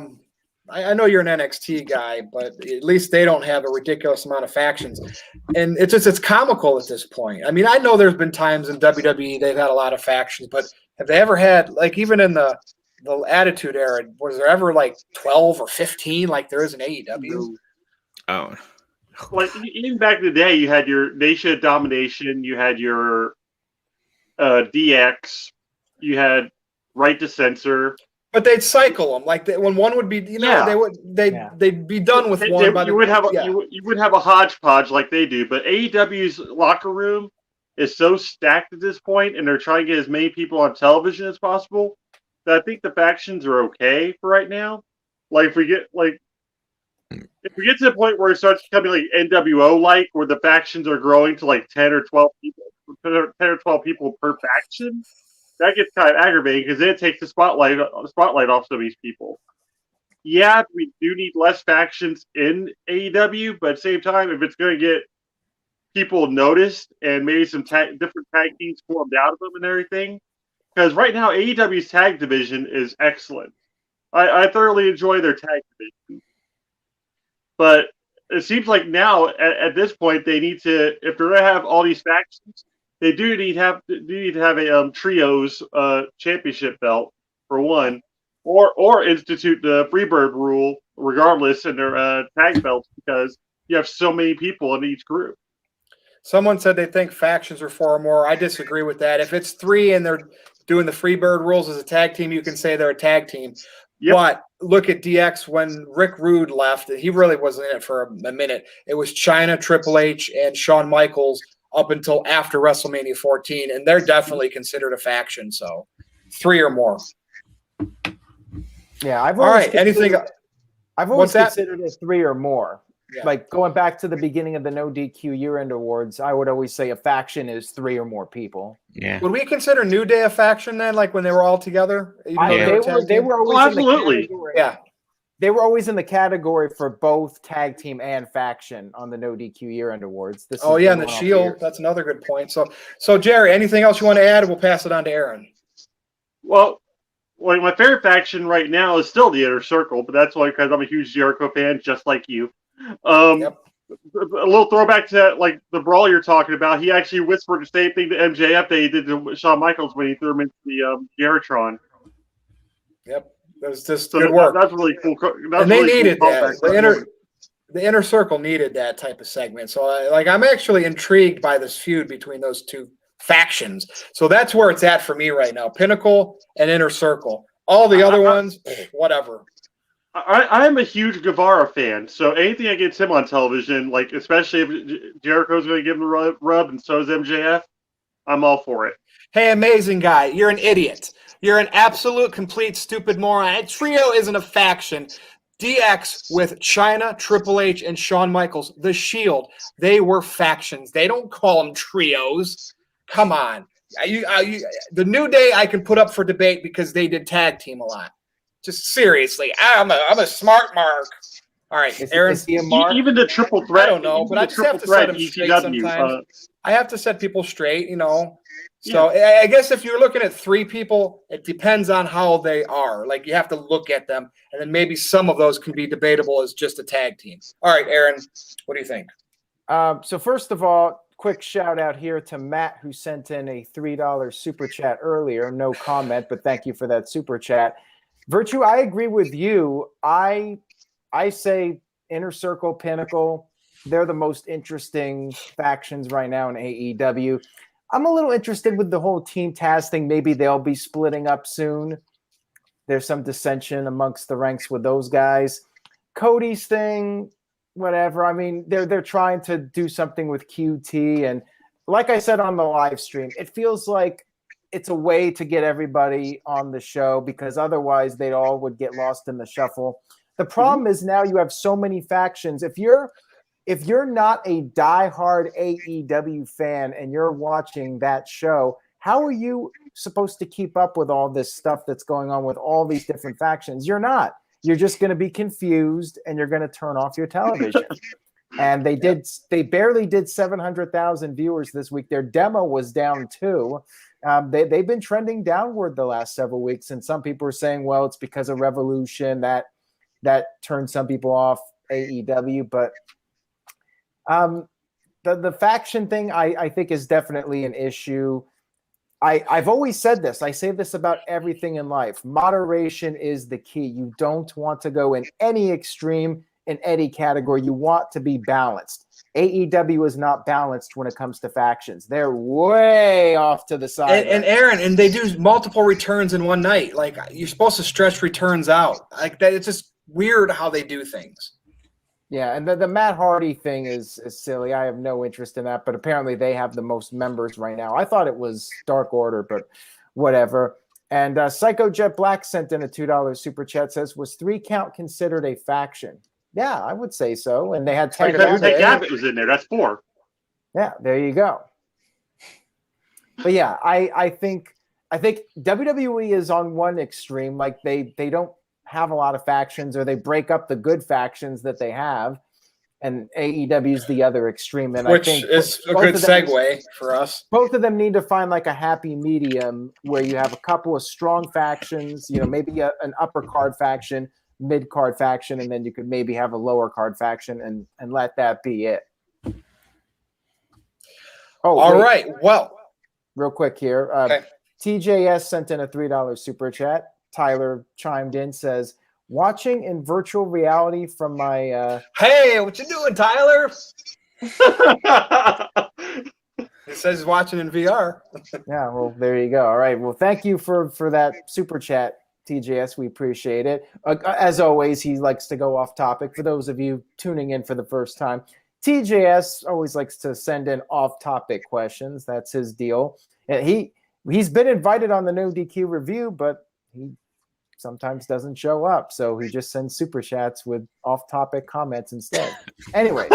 know you're an NXT guy, but at least they don't have a ridiculous amount of factions. And it's comical at this point. I mean, I know there's been times in WWE they've had a lot of factions, but have they ever had, like even in the Attitude Era, was there ever like 12 or 15 like there is in AEW? Oh. Like even back in the day, you had your Nation of Domination, you had your DX, you had Right to Censor, but they'd cycle them like when one would be, they'd be done with one. You would have a hodgepodge like they do, but AEW's locker room is so stacked at this point, and they're trying to get as many people on television as possible. That I think the factions are okay for right now. Like if we get to the point where it starts becoming like NWO like, where the factions are growing to like 10 or 12 people per faction. That gets kind of aggravating because then it takes the spotlight off some of these people. Yeah, we do need less factions in AEW, but at the same time, if it's going to get people noticed and maybe some different tag teams formed out of them and everything, because right now AEW's tag division is excellent. I thoroughly enjoy their tag division, but it seems like now at this point they need to, if they're going to have all these factions. They do need to have a trios championship belt for one, or institute the Freebird rule regardless in their tag belts because you have so many people in each group. Someone said they think factions are 4 or more. I disagree with that. If it's 3 and they're doing the Freebird rules as a tag team, you can say they're a tag team. Yep. But look at DX when Rick Rude left. He really wasn't in it for a minute. It was China, Triple H, and Shawn Michaels up until after WrestleMania 14, and they're definitely considered a faction. So 3 or more. Yeah, I've always considered it 3 or more. Yeah. Like going back to the beginning of the NoDQ year-end awards, I would always say a faction is 3 or more people. Yeah. Would we consider New Day a faction then, like when they were all together? They were always absolutely. Yeah. They were always in the category for both tag team and faction on the NoDQ year-end awards. And the Shield. That's another good point. So Jerry, anything else you want to add? We'll pass it on to Aaron. Well, my favorite faction right now is still the Inner Circle, but that's only because I'm a huge Jericho fan, just like you. Yep. A little throwback to like the brawl you're talking about. He actually whispered the same thing to MJF that he did to Shawn Michaels when he threw him into the Garrotron. Yep. That was just good work. That's really cool. And they needed that. The Inner Circle needed that type of segment. So, I'm actually intrigued by this feud between those two factions. So that's where it's at for me right now. Pinnacle and Inner Circle. All the other ones, whatever. I'm a huge Guevara fan. So anything that gets him on television, like especially if Jericho's going to give him a rub and so is MJF, I'm all for it. Hey, amazing guy. You're an idiot. You're an absolute, complete, stupid moron. A trio isn't a faction. DX with China, Triple H, and Shawn Michaels, the Shield, they were factions. They don't call them trios. Come on. The New Day I can put up for debate because they did tag team a lot. Just seriously, I'm a smart mark. All right, Aaron. Even the triple threat. I don't know, but I just have to set them straight sometimes. I have to set people straight, So I guess if you're looking at 3 people, it depends on how they are. Like you have to look at them, and then maybe some of those can be debatable as just a tag team. All right, Aaron, what do you think? So first of all, quick shout out here to Matt who sent in a $3 super chat earlier. No comment, but thank you for that super chat. Virtue, I agree with you. I say Inner Circle, Pinnacle. they're the most interesting factions right now in AEW. I'm a little interested with the whole Team Taz thing. Maybe they'll be splitting up soon. There's some dissension amongst the ranks with those guys. Cody's thing, whatever. I mean, they're trying to do something with QT, and like I said on the live stream, it feels like it's a way to get everybody on the show because otherwise they all would get lost in the shuffle. The problem is now you have so many factions. If you're not a diehard AEW fan and you're watching that show, how are you supposed to keep up with all this stuff that's going on with all these different factions? You're not. You're just going to be confused and you're going to turn off your television. And they barely did 700,000 viewers this week. Their demo was down too. They've been trending downward the last several weeks. And some people are saying, well, it's because of Revolution that turned some people off AEW. But the faction thing, I think, is definitely an issue. I've always said this. I say this about everything in life. Moderation is the key. You don't want to go in any extreme in any category. You want to be balanced. AEW is not balanced when it comes to factions. They're way off to the side. And Aaron, and they do multiple returns in one night. Like, you're supposed to stretch returns out. Like that, it's just weird how they do things. Yeah, and the Matt Hardy thing is silly. I have no interest in that, but apparently they have the most members right now. I thought it was Dark Order, but whatever. And Psycho Jet Black sent in a $2 super chat, says, was 3 Count considered a faction? Yeah, I would say so. And they had Tank Abbott was in there. That's 4. Yeah, there you go. But yeah, I think WWE is on one extreme. Like they don't have a lot of factions, or they break up the good factions that they have, and AEW is the other extreme. And which I think is a good segue for us. Both of them need to find like a happy medium where you have a couple of strong factions, maybe an upper card faction, mid card faction, and then you could maybe have a lower card faction and let that be it. Oh, all right. Well, real quick here. Okay. TJS sent in a $3 super chat. Tyler chimed in, says, watching in virtual reality from my hey, what you doing, Tyler? It says he's watching in VR. Yeah, well, there you go. All right. Well, thank you for that super chat, TJS. We appreciate it. As always, he likes to go off topic. For those of you tuning in for the first time, TJS always likes to send in off-topic questions. That's his deal. And he's been invited on the NoDQ review, but he sometimes doesn't show up. So he just sends super chats with off-topic comments instead. Anyway,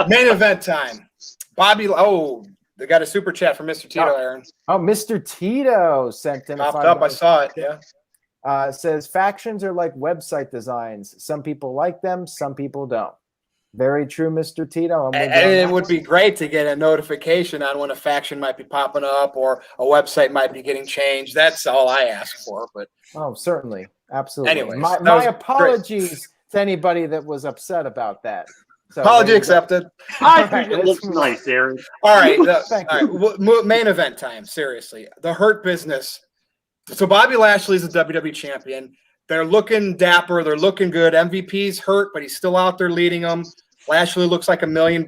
main event time. Bobby, they got a super chat from Mr. Tito, Aaron. Oh, Mr. Tito sent in popped up. I saw it. Yeah. Says factions are like website designs. Some people like them, some people don't. Very true, Mr. Tito. And it would be great to get a notification on when a faction might be popping up or a website might be getting changed. That's all I ask for. But certainly, absolutely. Anyways, my apologies to anybody that was upset about that. So apology accepted. I think it looks nice, Aaron. All right, main event time. Seriously, the Hurt Business. So Bobby Lashley is the WWE champion. They're looking dapper. They're looking good. MVP's hurt, but he's still out there leading them. Lashley looks like $1 million,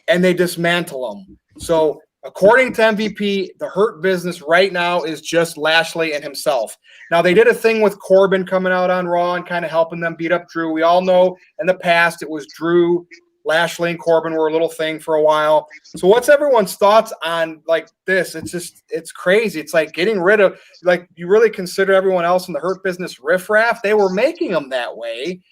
and they dismantle him. So according to MVP, the Hurt Business right now is just Lashley and himself. Now, they did a thing with Corbin coming out on Raw and kind of helping them beat up Drew. We all know in the past it was Drew, Lashley, and Corbin were a little thing for a while. So what's everyone's thoughts on like this? It's crazy. It's like getting rid of, like, you really consider everyone else in the Hurt Business riffraff? They were making them that way,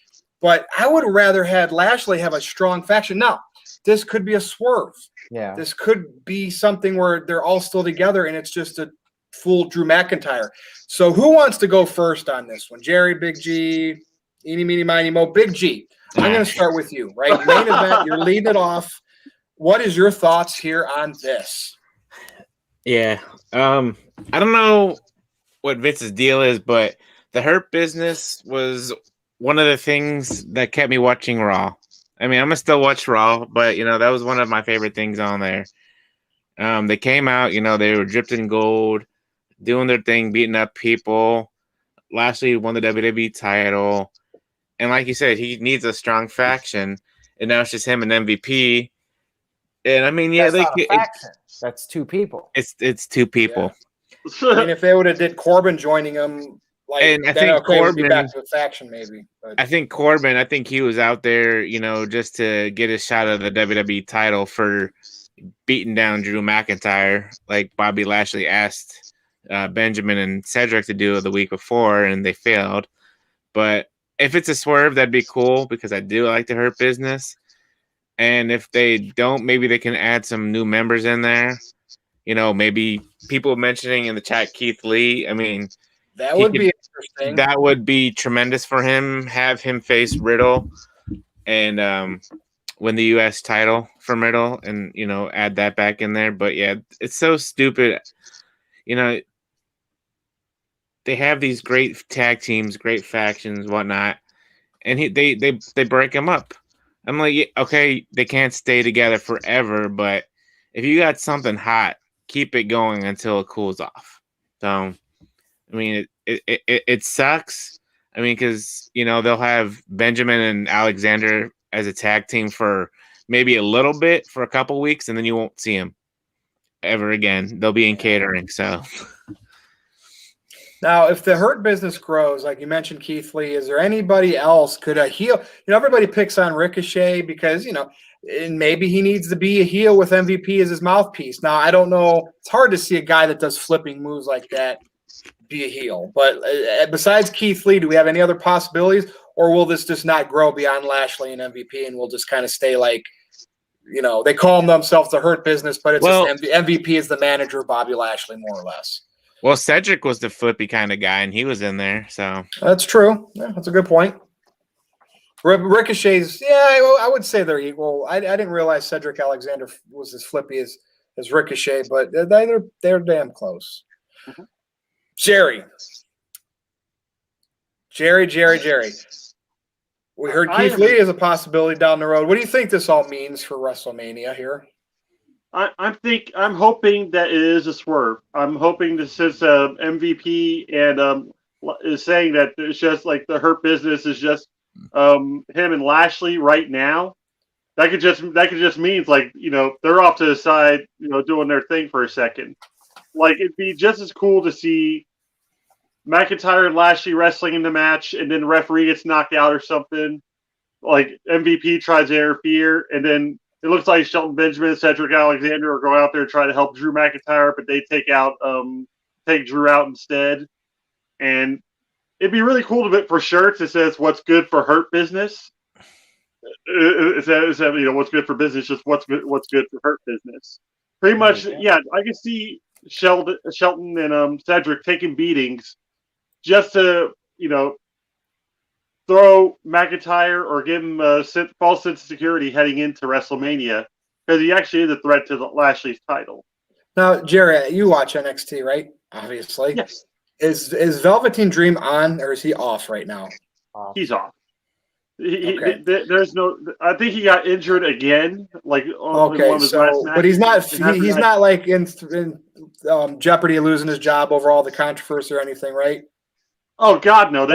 but I would rather had Lashley have a strong faction. Now, this could be a swerve. Yeah. This could be something where they're all still together and it's just a full Drew McIntyre. So who wants to go first on this one? Jerry, Big G, eeny, meeny, miny, mo. Big G. I'm going to start with you, right? Main event, you're leading it off. What is your thoughts here on this? Yeah. I don't know what Vince's deal is, but the Hurt Business was one of the things that kept me watching Raw. I mean, I'm going to still watch Raw, but, that was one of my favorite things on there. They came out, they were dripped in gold, doing their thing, beating up people. Lashley won the WWE title. And like you said, he needs a strong faction. and now it's just him and MVP. And I mean, yeah, That's not a faction. That's two people. It's two people. Yeah. I mean, if they would have did Corbin joining him, like, and I then think okay, it would Corbin be back to a faction maybe. But I think Corbin, I think he was out there, you know, just to get a shot of the WWE title for beating down Drew McIntyre, like Bobby Lashley asked Benjamin and Cedric to do the week before, and they failed. But if it's a swerve, that'd be cool because I do like the Hurt Business. And if they don't, maybe they can add some new members in there. You know, maybe people mentioning in the chat Keith Lee. I mean, that would be interesting. That would be tremendous for him. Have him face Riddle and win the U.S. title from Riddle, and you know, add that back in there. But yeah, it's so stupid. You know, they have these great tag teams, great factions, whatnot, and they break them up. I'm like, yeah, okay, they can't stay together forever, but if you got something hot, keep it going until it cools off. So, I mean, it sucks. I mean, because, you know, they'll have Benjamin and Alexander as a tag team for maybe a little bit for a couple weeks, and then you won't see them ever again. They'll be in catering, so... Now, if the Hurt Business grows, like you mentioned, Keith Lee, is there anybody else could a heel? You know, everybody picks on Ricochet because, you know, and maybe he needs to be a heel with MVP as his mouthpiece. Now, I don't know. It's hard to see a guy that does flipping moves like that be a heel. But besides Keith Lee, do we have any other possibilities, or will this just not grow beyond Lashley and MVP, and we'll just kind of stay like, you know, they call themselves the Hurt Business, but it's just MVP is the manager of Bobby Lashley, more or less. Well, Cedric was the flippy kind of guy, and he was in there. So that's true. Yeah, that's a good point. Ricochet's, yeah, I would say they're equal. I didn't realize Cedric Alexander was as flippy as Ricochet, but they're damn close. Mm-hmm. Jerry. We heard Keith Lee is a possibility down the road. What do you think this all means for WrestleMania here? I'm hoping that it is a swerve. I'm hoping that since MVP and is saying that it's just like the Hurt Business is just him and Lashley right now. That could just means like, you know, they're off to the side, you know, doing their thing for a second. Like, it'd be just as cool to see McIntyre and Lashley wrestling in the match, and then the referee gets knocked out or something. Like, MVP tries to interfere, and then it looks like Shelton Benjamin and Cedric Alexander are going out there to try to help Drew McIntyre, but they take Drew out instead. And it'd be really cool for shirts that says "What's good for Hurt Business." Is that you know, what's good for business? Just what's good for Hurt Business. Pretty much, yeah. I can see Shelton and Cedric taking beatings just to, you know, throw McIntyre or give him a false sense of security heading into WrestleMania, because he actually is a threat to Lashley's title. Now, Jerry, you watch NXT, right? Obviously. Yes. Is Velveteen Dream on, or is he off right now? He's off. There's no. I think he got injured again. Like on one of his last matches. But he's not. He's not like in jeopardy of losing his job over all the controversy or anything, right? Oh God, no!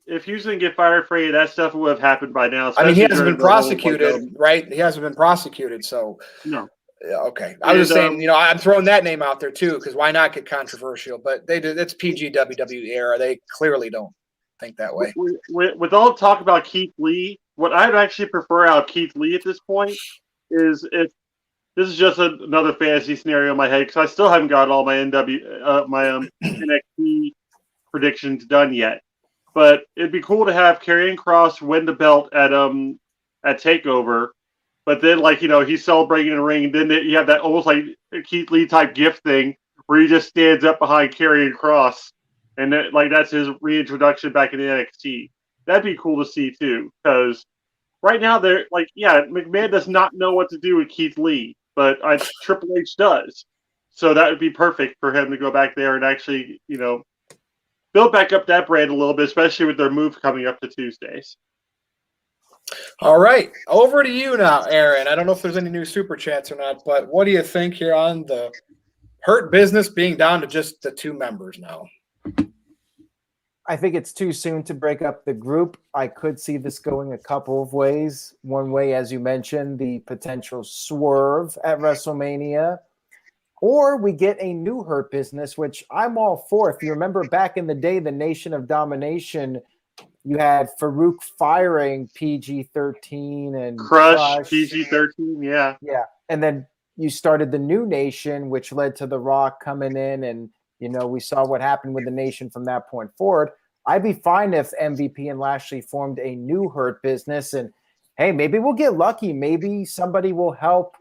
If Hughes didn't get fired for any of that stuff, it would have happened by now. I mean, he hasn't been prosecuted, right? He hasn't been prosecuted, so no. Okay, I was just saying, you know, I'm throwing that name out there too, because why not get controversial? But it's PG WWE era. They clearly don't think that way. With all the talk about Keith Lee, what I'd actually prefer out of Keith Lee at this point is if this is just another fantasy scenario in my head, because I still haven't got all my NXT predictions done yet. But it'd be cool to have Karrion Kross win the belt at TakeOver. But then, like, you know, he's celebrating in the ring, and then you have that almost like Keith Lee type gift thing where he just stands up behind Karrion Kross, and that's his reintroduction back into NXT. That'd be cool to see too, because right now they're like, yeah, McMahon does not know what to do with Keith Lee, but Triple H does. So that would be perfect for him to go back there and actually, you know, build back up that brand a little bit, especially with their move coming up to Tuesdays. All right, over to you now, Aaron. I don't know if there's any new super chats or not, but what do you think here on the Hurt Business being down to just the two members now? I think it's too soon to break up the group. I could see this going a couple of ways. One way, as you mentioned, the potential swerve at WrestleMania. Or we get a new Hurt Business, which I'm all for. If you remember back in the day, the Nation of Domination, you had Farouk firing PG-13 and Crush PG-13, yeah. Yeah. And then you started the new Nation, which led to The Rock coming in. And, we saw what happened with the Nation from that point forward. I'd be fine if MVP and Lashley formed a new Hurt Business. And, hey, maybe we'll get lucky. Maybe somebody will help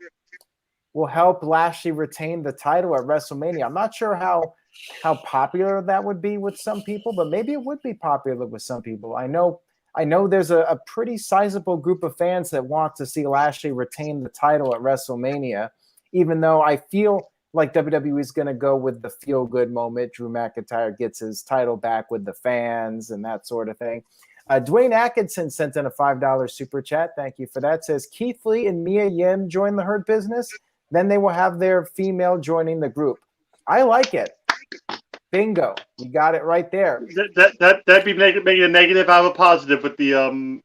Lashley retain the title at WrestleMania. I'm not sure how popular that would be with some people, but maybe it would be popular with some people. I know there's a pretty sizable group of fans that want to see Lashley retain the title at WrestleMania, even though I feel like WWE is going to go with the feel-good moment. Drew McIntyre gets his title back with the fans and that sort of thing. Dwayne Atkinson sent in a $5 super chat. Thank you for that. Says Keith Lee and Mia Yim join the Hurt Business. Then they will have their female joining the group. I like it. Bingo. You got it right there. That'd be making a negative out of a positive with the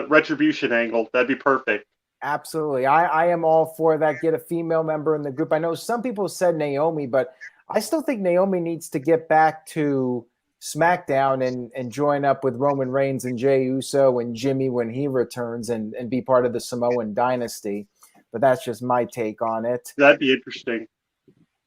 retribution angle. That'd be perfect. Absolutely. I am all for that. Get a female member in the group. I know some people said Naomi, but I still think Naomi needs to get back to SmackDown and join up with Roman Reigns and Jey Uso and Jimmy when he returns and be part of the Samoan dynasty. But that's just my take on it. That'd be interesting.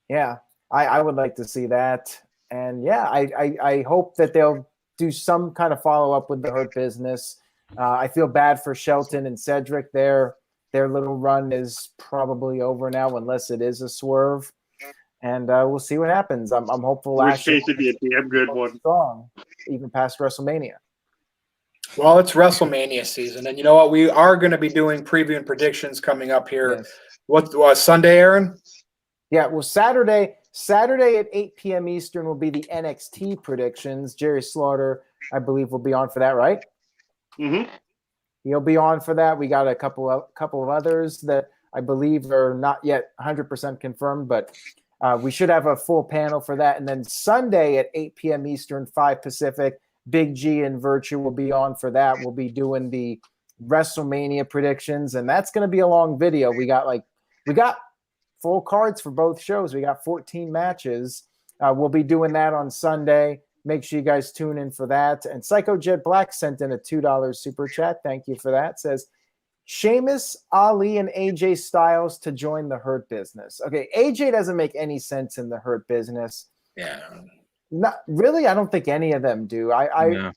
Yeah, I would like to see that. And yeah, I hope that they'll do some kind of follow-up with the Hurt Business. I feel bad for Shelton and Cedric. Their little run is probably over now unless it is a swerve. And we'll see what happens. I'm hopeful. In which case it'd be a damn good one. Strong, even past WrestleMania. Well, it's WrestleMania season, and you know what? We are going to be doing preview and predictions coming up here. Yes. What Sunday, Aaron? Yeah, well, Saturday at 8 p.m. Eastern will be the NXT predictions. Jerry Slaughter, I believe, will be on for that, right? Mm-hmm. He'll be on for that. We got a couple of others that I believe are not yet 100% confirmed, but we should have a full panel for that. And then Sunday at 8 p.m. Eastern, 5 Pacific, Big G and Virtue will be on for that. We'll be doing the WrestleMania predictions, and that's going to be a long video. We got full cards for both shows. We got 14 matches. We'll be doing that on Sunday. Make sure you guys tune in for that. And Psycho Jet Black sent in a $2 super chat. Thank you for that. Says Sheamus, Ali, and AJ Styles to join the Hurt Business. Okay, AJ doesn't make any sense in the Hurt Business. Yeah. Not really. I don't think any of them do. No.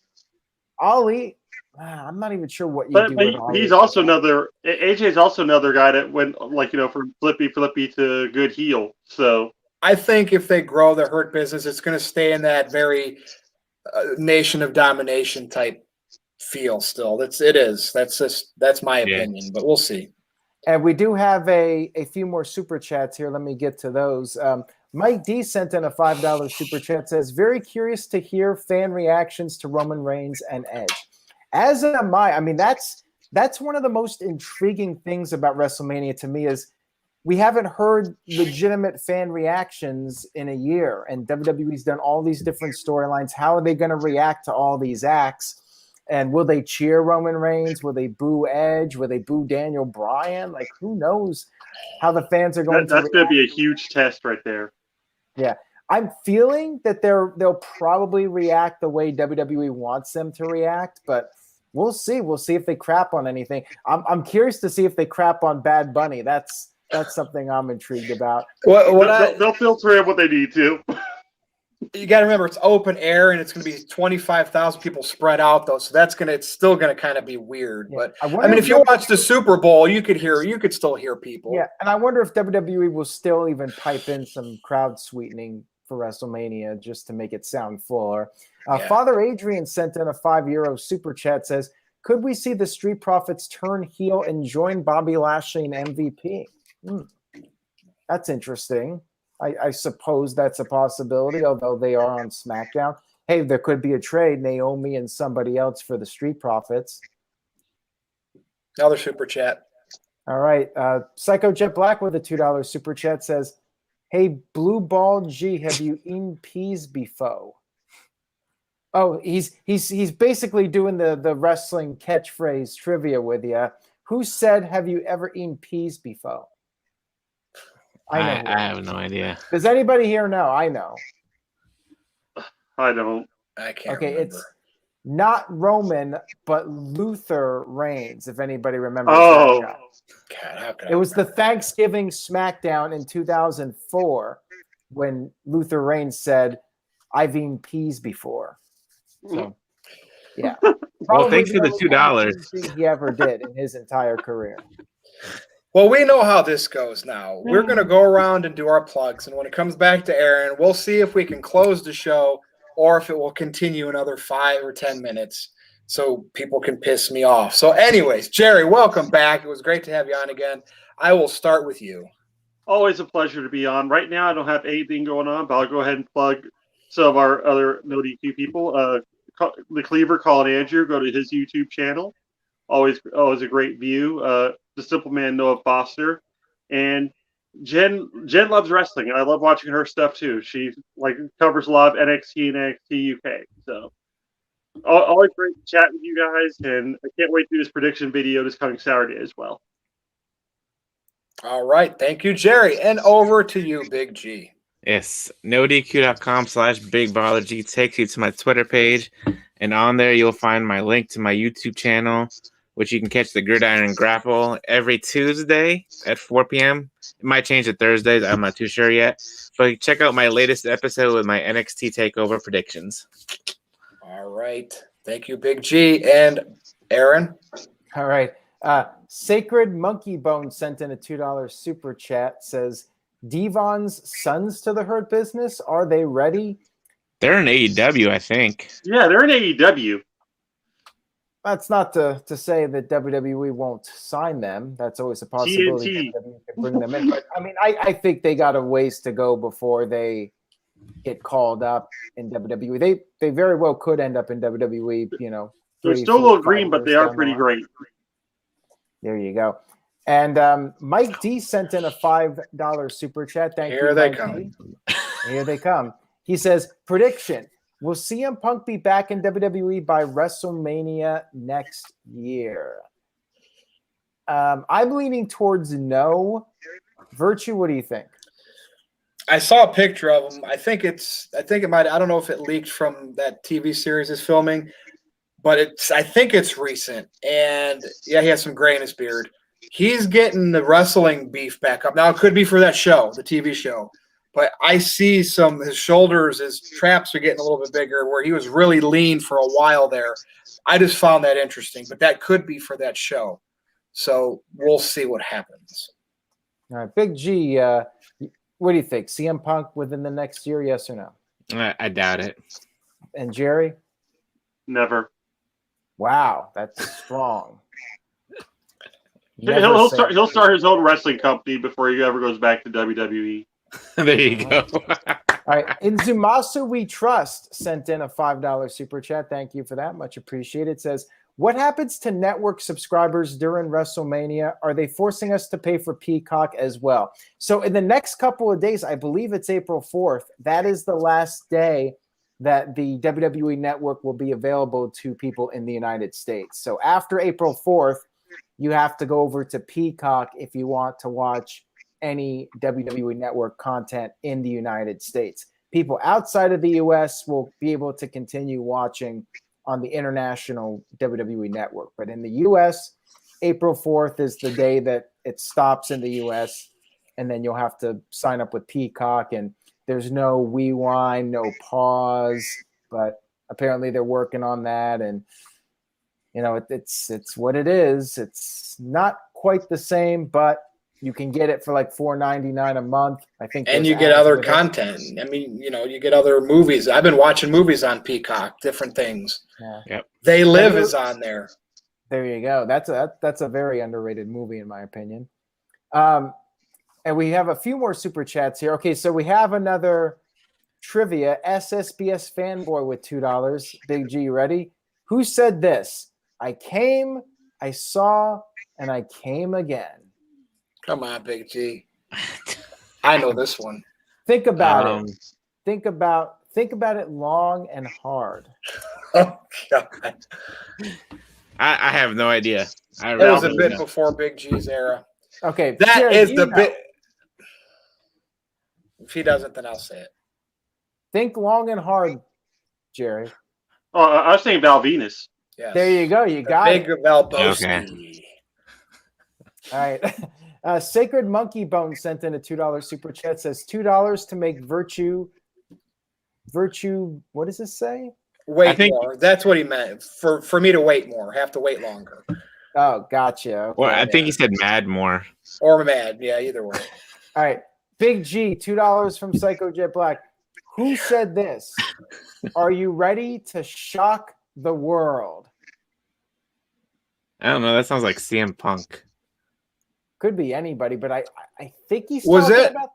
Ali, I'm not even sure what you do with Ali. He's also AJ's also another guy that went from flippy to good heel. So I think if they grow the Hurt Business, it's going to stay in that very Nation of Domination type feel. Still, that's my opinion, but we'll see. And we do have a few more super chats here. Let me get to those. Mike D sent in a $5 super chat. Says, very curious to hear fan reactions to Roman Reigns and Edge. As am I. I mean, that's one of the most intriguing things about WrestleMania to me is we haven't heard legitimate fan reactions in a year, and WWE's done all these different storylines. How are they going to react to all these acts? And will they cheer Roman Reigns? Will they boo Edge? Will they boo Daniel Bryan? Like, who knows how the fans are going to react? That's going to be a huge test right there. Yeah. I'm feeling that they'll probably react the way WWE wants them to react, but we'll see. We'll see if they crap on anything. I'm curious to see if they crap on Bad Bunny. That's something I'm intrigued about. They'll filter in what they need to. You got to remember, it's open air, and it's going to be 25,000 people spread out, though. So it's still going to kind of be weird. Yeah. But I mean, if you watch the Super Bowl, you could still hear people. Yeah, and I wonder if WWE will still even pipe in some crowd sweetening for WrestleMania just to make it sound fuller. Father Adrian sent in a €5 super chat. Says, could we see the Street Profits turn heel and join Bobby Lashley and MVP? That's interesting. I suppose that's a possibility, although they are on SmackDown. Hey, there could be a trade, Naomi and somebody else for the Street Profits. Another super chat. All right. Psycho Jet Black with a $2 super chat says, hey, Blue Ball G, have you eaten peas before? Oh, he's basically doing the wrestling catchphrase trivia with you. Who said, "Have you ever eaten peas before"? I know. I have no idea. Does anybody here know? I know. I don't. I can't Okay, remember. it's not Roman, but Luther Reigns. If anybody remembers Oh, that guy. God, how could I It was the remember that? Thanksgiving SmackDown in 2004 when Luther Reigns said, "I've eaten peas before." So, yeah. Well, thanks for the only $2. thing he ever did in his entire career. Well, we know how this goes now. We're going to go around and do our plugs. And when it comes back to Aaron, we'll see if we can close the show or if it will continue another 5 or 10 minutes so people can piss me off. So, anyways, Jerry, welcome back. It was great to have you on again. I will start with you. always a pleasure to be on. Right now, I don't have anything going on, but I'll go ahead and plug some of our other NoDQ people. The Cleaver called Andrew. Go to his YouTube channel. Always a great view. The Simple Man Noah Foster, and Jen loves wrestling, and I love watching her stuff too. She covers a lot of NXT and NXT UK. So always great to chat with you guys, and I can't wait to do this prediction video this coming Saturday as well. All right. Thank you, Jerry. And over to you, Big G. Yes, NoDQ.com/BigBallerG takes you to my Twitter page, and on there you'll find my link to my YouTube channel, which you can catch the Gridiron Grapple every Tuesday at 4 p.m. It might change to Thursdays. I'm not too sure yet. But check out my latest episode with my NXT TakeOver predictions. All right. Thank you, Big G. And Aaron? All right. Sacred Monkey Bone sent in a $2 super chat. Says, Devon's sons to the Hurt Business, are they ready? They're in AEW, I think. Yeah, they're in AEW. That's not to say that WWE won't sign them. That's always a possibility. TNT. WWE can bring them in. But I mean, I think they got a ways to go before they get called up in WWE. They very well could end up in WWE, you know. They're 3, still a 4, little 5 green, but years they are down the pretty line. great. There you go. And Mike D sent in a $5 super chat. Thank you. Here they Mike come. D. Here they come. He says, prediction. Will CM Punk be back in WWE by WrestleMania next year? I'm leaning towards no. Virtue, what do you think? I saw a picture of him. I think it might. I don't know if it leaked from that TV series is filming, but I think it's recent. And yeah, he has some gray in his beard. He's getting the wrestling beef back up. Now it could be for that show, the TV show, but I see his shoulders, his traps are getting a little bit bigger where he was really lean for a while there. I just found that interesting, but that could be for that show. So we'll see what happens. All right, Big G, what do you think? CM Punk within the next year, yes or no? I doubt it. And Jerry? Never. Wow, that's strong. He'll start his own wrestling company before he ever goes back to WWE. There you go. All right. Inzumasu We Trust sent in a $5 super chat. Thank you for that. Much appreciated. It says, what happens to network subscribers during WrestleMania? Are they forcing us to pay for Peacock as well? So in the next couple of days, I believe it's April 4th, that is the last day that the WWE Network will be available to people in the United States. So after April 4th, you have to go over to Peacock if you want to watch any WWE Network content in the United States. People outside of the U.S. will be able to continue watching on the international WWE Network. But in the U.S., April 4th is the day that it stops in the U.S., and then you'll have to sign up with Peacock, and there's no rewind, no pause, but apparently they're working on that, and you know, it's what it is. It's not quite the same, but you can get it for like $4.99 a month. I think, and you get other content. I mean, you know, you get other movies. I've been watching movies on Peacock, different things. Yeah. Yep. They Live is on there. There you go. That's a very underrated movie in my opinion. And we have a few more super chats here. Okay, so we have another trivia. SSBS Fanboy with $2. Big G, you ready? Who said this? I came, I saw, and I came again. Come on, Big G. I know this one. Think about it. Think about Think about it long and hard. Oh God, I have no idea. that was a bit before Big G's era. Okay, That Jared, is you the know. bit. If he doesn't, then I'll say it. Think long and hard, Jerry. Oh, I was saying Val Venus. Yes. There you go. You The got Big it. Valboski. All right. Sacred Monkey Bone sent in a $2 super chat. Says $2 to make Virtue. What does this say? Wait more. That's what he meant. For me to wait more, have to wait longer. Oh, gotcha. Okay. Well, I think he said mad more. Or mad. Yeah, either way. All right. Big G, $2 from Psycho Jet Black. Who said this? Are you ready to shock the world? I don't know. That sounds like CM Punk. Could be anybody, but I think he's Was talking it- about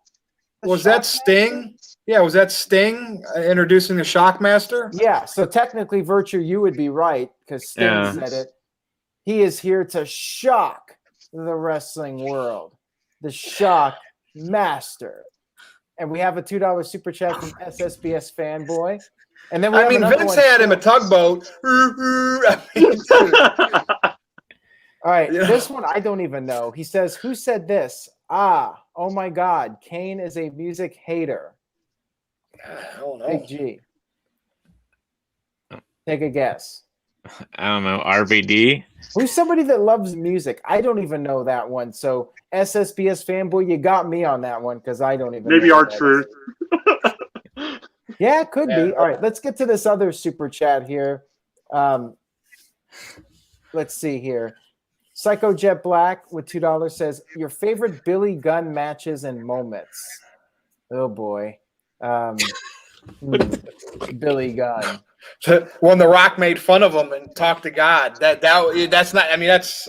Was that Sting? Yeah, was that Sting introducing the Shockmaster? Yeah, so technically, Virtue, you would be right because Sting Yeah. said it. He is here to shock the wrestling world, the Shock Master. And we have a $2 super chat from SSBS Fanboy. And then we I have mean, another Vince one had him a too. tugboat. I mean, dude. All right, Yeah. this one I don't even know. He says, "Who said this? Oh my God, Kane is a music hater." I don't know. Big G. Take a guess. I don't know. RVD. Who's somebody that loves music? I don't even know that one. So SSBS Fanboy, you got me on that one because I don't even Maybe know our who that truth. is. Yeah, it could Yeah. be. All right, let's get to this other super chat here. Let's see here. Psycho Jet Black with $2 says, your favorite Billy Gunn matches and moments. Oh boy. Billy Gunn. When The Rock made fun of him and talked to God, that's not. I mean, that's.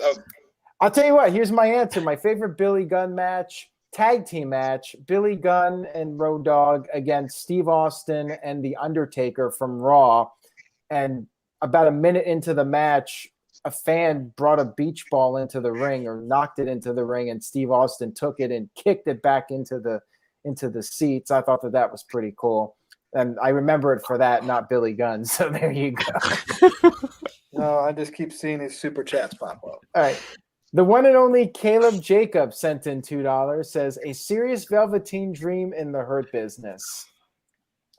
I'll tell you what, here's my answer. My favorite Billy Gunn match, tag team match, Billy Gunn and Road Dogg against Steve Austin and The Undertaker from Raw. And about a minute into the match, a fan brought a beach ball into the ring or knocked it into the ring, and Steve Austin took it and kicked it back into the seats. I thought that was pretty cool. And I remember it for that, not Billy Gunn. So there you go. No, I just keep seeing these super chats pop up. All right. The one and only Caleb Jacob sent in $2, says, a serious Velveteen Dream in the Hurt Business.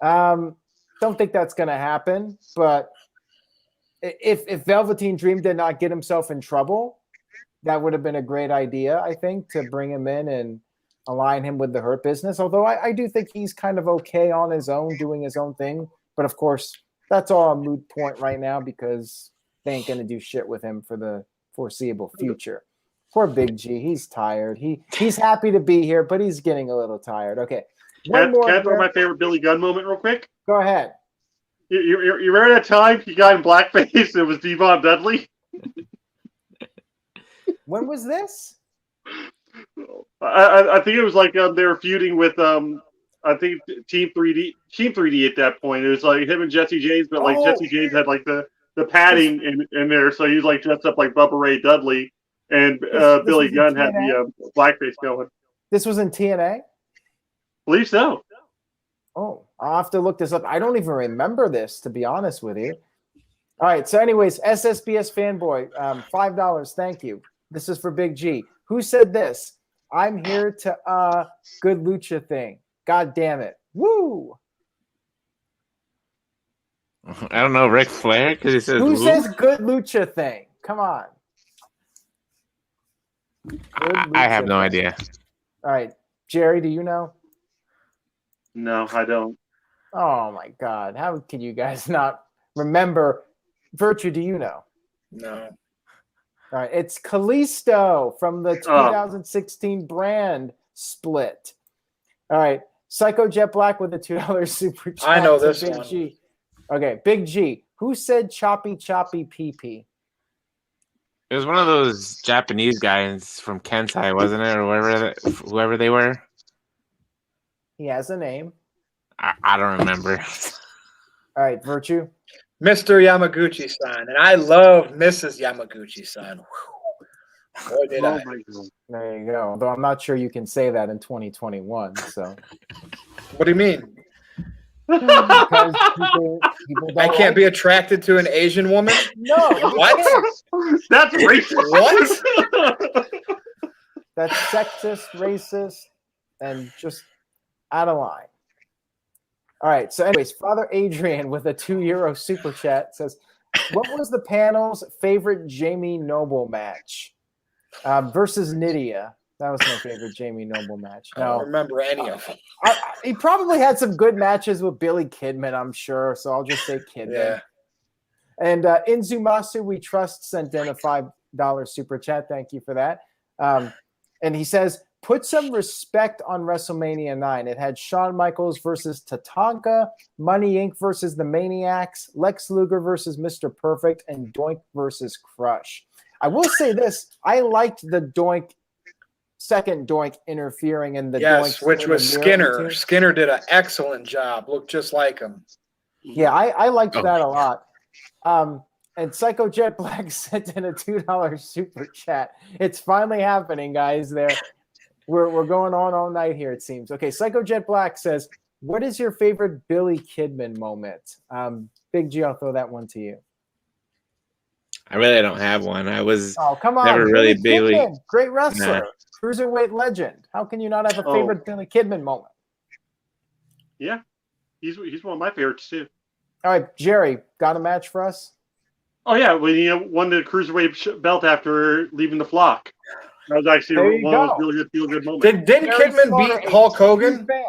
Don't think that's going to happen, but if Velveteen Dream did not get himself in trouble, that would have been a great idea, I think, to bring him in and align him with the Hurt Business. Although I do think he's kind of okay on his own, doing his own thing. But of course, that's all a moot point right now because they ain't going to do shit with him for the foreseeable future. Poor Big G. He's tired. He's happy to be here, but he's getting a little tired. Okay. Can I throw my favorite Billy Gunn moment real quick? Go ahead. You remember that time he got in blackface and it was Devon Dudley? When was this? I think it was like they were feuding with I think Team 3D at that point. It was like him and Jesse James, but like Jesse James had like the padding in there, so he was like dressed up like Bubba Ray Dudley, and Billy Gunn had the blackface going. This was in TNA? Believe so. Oh, I'll have to look this up. I don't even remember this, to be honest with you. All right. So, anyways, SSBS Fanboy, $5. Thank you. This is for Big G. Who said this? I'm here to good lucha thing. God damn it. Woo. I don't know. Ric Flair? Because he says Who woo? says good lucha thing? Come on. I have no idea. All right. Jerry, do you know? No, I don't. Oh, my God. How can you guys not remember? Virtue, do you know? No. All right, it's Kalisto from the 2016 brand split. All right, Psycho Jet Black with a $2 super chat. I know to this Big one. G. Okay, Big G. Who said choppy choppy pee pee? It was one of those Japanese guys from Kensai, wasn't it? Or whoever they were. He has a name. I don't remember. All right, Virtue. Mr. Yamaguchi-san, and I love Mrs. Yamaguchi-san. Boy, did I. My God. There you go. Though I'm not sure you can say that in 2021. So What do you mean? Because people I don't can't like be attracted to an Asian woman. No, you What? can't. That's racist. What? That's sexist, racist, and just out of line. All right. So, anyways, Father Adrian with a €2 super chat says, "What was the panel's favorite Jamie Noble match versus Nydia?" That was my favorite Jamie Noble match. I don't Now, remember any of them. he probably had some good matches with Billy Kidman, I'm sure. So I'll just say Kidman. Yeah. And Inzumasu We Trust sent in a $5 super chat. Thank you for that. And he says, "Put some respect on WrestleMania 9. It had Shawn Michaels versus Tatanka, Money Inc. versus the Maniacs, Lex Luger versus Mr. Perfect, and Doink versus Crush." I will say this. I liked the second Doink interfering in the Yes, Doink which in was the mirror Skinner. routine. Skinner did an excellent job. Looked just like him. Yeah, I liked Oh. that a lot. And Psycho Jet Black sent in a $2 super chat. It's finally happening, guys. We're going on all night here, it seems. Okay, Psycho Jet Black says, "What is your favorite Billy Kidman moment?" Big G, I'll throw that one to you. I really don't have one. I was Oh, come on. never really Billy Billy. Kidman, great wrestler, Nah. cruiserweight legend. How can you not have a Oh. favorite Billy Kidman moment? Yeah, he's one of my favorites too. All right, Jerry, got a match for us? Oh yeah, when he won the cruiserweight belt after leaving the flock. That was There actually you one of go. those really feel good moments. Didn't Jerry Kidman Slaughter, beat Hulk a Hogan? true fan.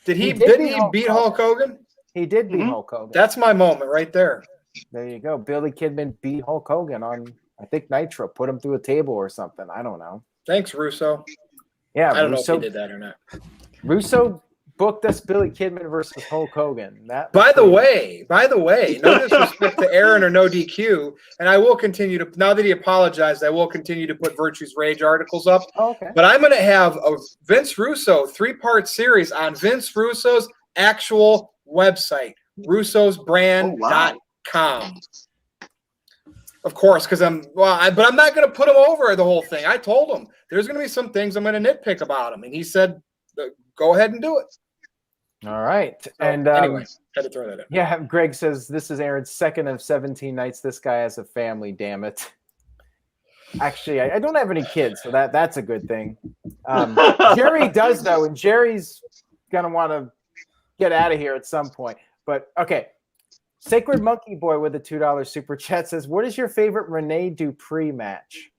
Didn't He he did beat beat Hulk Hulk Hogan? He did beat Mhm. Hulk Hogan. That's my moment right there. There you go. Billy Kidman beat Hulk Hogan on, I think, Nitro. Put him through a table or something. I don't know. Thanks, Russo. Yeah, I don't know Russo, if he did that or not. Russo booked us Billy Kidman versus Hulk Hogan. That By the way, no disrespect to Aaron or NoDQ, and I will continue to, now that he apologized, I will continue to put Virtue's Rage articles up. Oh, okay. But I'm going to have a Vince Russo 3-part series on Vince Russo's actual website, russosbrand.com. Of course, because but I'm not going to put him over the whole thing. I told him there's going to be some things I'm going to nitpick about him, and he said, "Go ahead and do it." All right. So, And anyway, had to throw that in. yeah, Greg says this is Aaron's second of 17 nights. This guy has a family, damn it. Actually, I don't have any kids, so that's a good thing. Jerry does, though, and Jerry's going to want to get out of here at some point. But, okay. Sacred Monkey Boy with a $2 super chat says, "What is your favorite Rene Dupree match?"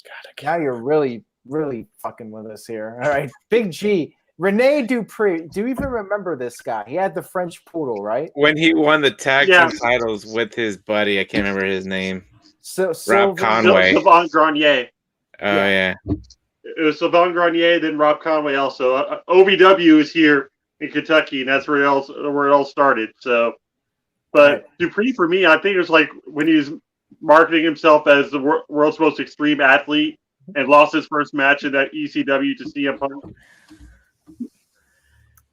God, now you're really, really fucking with us here. All right. Big G. Rene Dupree. Do you even remember this guy? He had the French poodle, right? When he won the tag Yeah. team titles with his buddy, I can't remember his name. So Rob Conway. Sylvain Grenier. Oh yeah. It was Sylvain Grenier, then Rob Conway also. OVW is here in Kentucky, and that's where it all started. So, but Dupree, for me, I think it was like when he was marketing himself as the world's most extreme athlete and lost his first match in that ECW to CM Punk.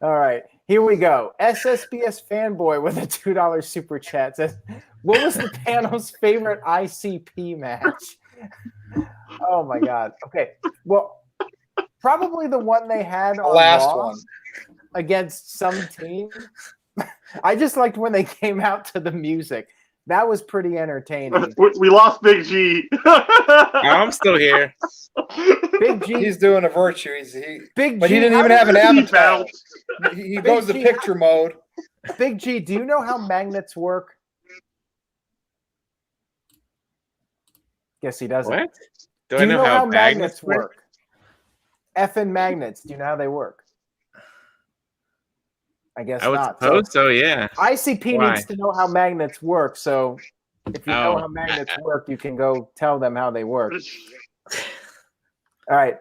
All right, here we go. SSBS Fanboy with a $2 super chat says, "What was the panel's favorite ICP match?" Oh my God. Okay, well, probably the one they had on last Raw one against some team. I just liked when they came out to the music. That was pretty entertaining. We lost Big G. I'm still here. Big G, He's doing a virtue. Big But G, he didn't how even did have an He avatar. bounced. He goes to G, picture mode. Big G, do you know how magnets work? Guess he doesn't. What? Do I you know how how magnets work? Effing magnets. Do you know how they work? I guess I would not. suppose so, yeah. ICP Why? needs to know how magnets work. So if you know Oh. how magnets work, you can go tell them how they work. All right.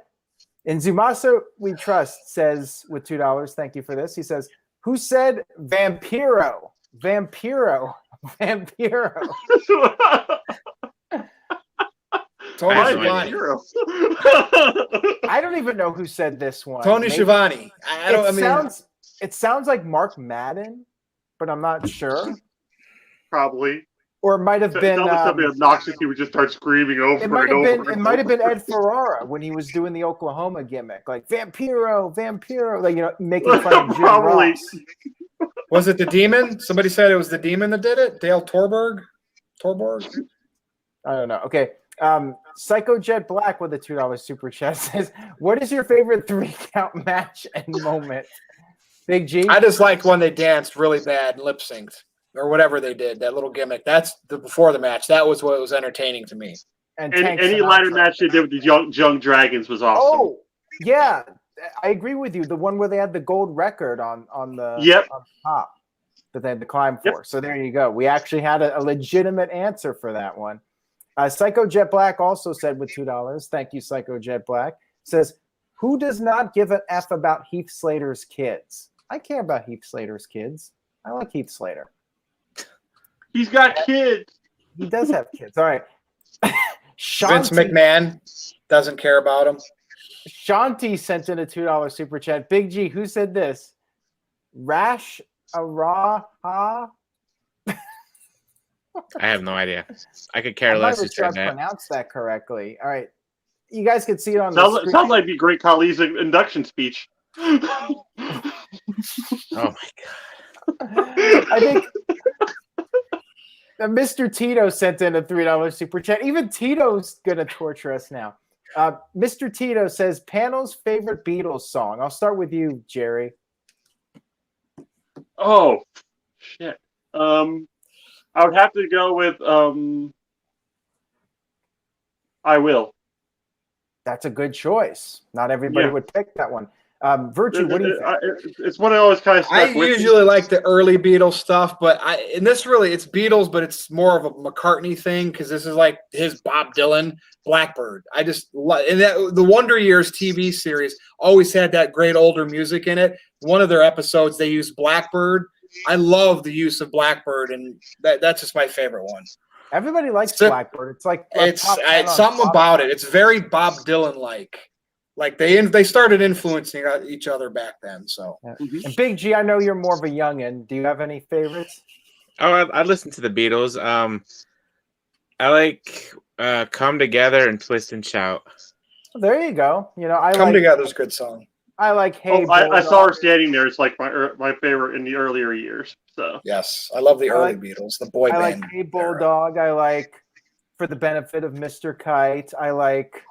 And Zumasa We Trust says with $2, thank you for this. He says, "Who said Vampiro? Vampiro. Vampiro." Tony I have no Schiavone. Hero. I don't even know who said this one. Tony Maybe- Schiavone. I don't. I mean, It sounds like Mark Madden, but I'm not sure. Probably. Or it might have been. Tell me something obnoxious. He would just start screaming over It might and have over. been. It might have been Ed Ferrara when he was doing the Oklahoma gimmick, like Vampiro, Vampiro, like making fun of Jim Probably. Ross. Was it the Demon? Somebody said it was the Demon that did it. Dale Torborg. I don't know. Okay. Psycho Jet Black with a $2 super chat says, "What is your favorite 3-count match and moment?" Big G. I just like when they danced really bad and lip synced or whatever they did. That little gimmick. That's before the match. That was what was entertaining to me. And any ladder match they did with the young Dragons was awesome. Oh, yeah. I agree with you. The one where they had the gold record on the on top that they had to climb for. So there you go. We actually had a legitimate answer for that one. Psycho Jet Black also said with $2. Thank you, Psycho Jet Black. Says, "Who does not give an F about Heath Slater's kids?" I care about Heath Slater's kids. I like Heath Slater. He's got kids. He does have kids. All right. Vince McMahon doesn't care about him. Shanti sent in a $2 super chat. Big G, who said this? Rash Araha? I have no idea. I could care less. I'm not sure I pronounced that correctly. All right. You guys can see it on the screen. Sounds like the Great Khali's induction speech. Oh my god! I think Mr. Tito sent in a $3 super chat. Even Tito's gonna torture us now. Mr. Tito says, "Panel's favorite Beatles song." I'll start with you, Jerry. Oh shit! I would have to go with "I Will." That's a good choice. Not everybody would pick that one. Virtue, what do you think? It's one I always kind of stuck with. I usually like the early Beatles stuff, but it's Beatles, but it's more of a McCartney thing because this is like his Bob Dylan Blackbird. I just love, and the Wonder Years TV series always had that great older music in it. One of their episodes they used Blackbird. I love the use of Blackbird, and that's just my favorite one. Everybody likes Blackbird. It's like it's something about it. It's very Bob Dylan like. Like they started influencing each other back then. So, And Big G, I know you're more of a youngin. Do you have any favorites? Oh, I listen to the Beatles. I like "Come Together" and "Twist and Shout." There you go. You know, "Come Together's a good song. I like "Hey." I saw her standing there. It's like my favorite in the earlier years. So yes, I love the early Beatles, the boy band. I like "Hey Bulldog." I like "For the Benefit of Mr. Kite." I like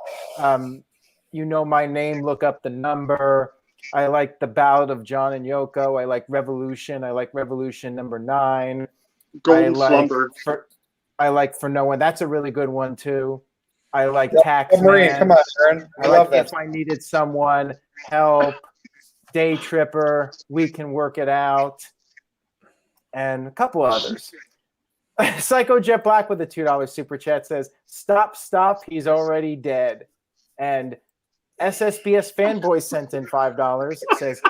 "You Know My Name, Look Up the Number." I like "The Ballad of John and Yoko." I like "Revolution." I like "Revolution Number 9." Golden Slumber. I like "For No One." That's a really good one too. I like Taxman. Come on, Aaron. I love that. "If I Needed Someone," "Help," "Day Tripper," "We Can Work It Out," and a couple others. Psycho Jet Black with a $2 super chat says, "Stop, he's already dead." And SSBS Fanboy sent in $5. It says,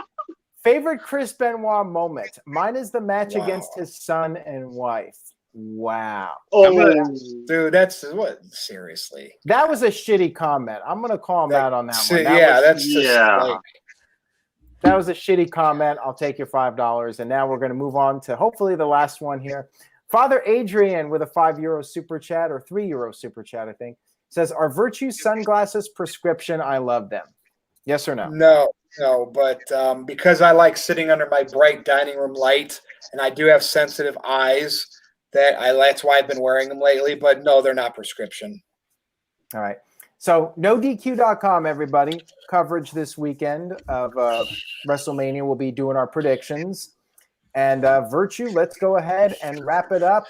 "Favorite Chris Benoit moment? Mine is the match against his son and wife." Wow. Oh, dude, that's what? Seriously. That was a shitty comment. I'm going to call him out on that one. That was a shitty comment. I'll take your $5. And now we're going to move on to hopefully the last one here. Father Adrian with a €5 super chat or €3 super chat, I think. Says, "Are Virtue sunglasses prescription? I love them." Yes or no? No, but because I like sitting under my bright dining room light, and I do have sensitive eyes, that's why I've been wearing them lately. But no, they're not prescription. All right. So NoDQ.com, everybody. Coverage this weekend of WrestleMania. We'll be doing our predictions. And Virtue, let's go ahead and wrap it up.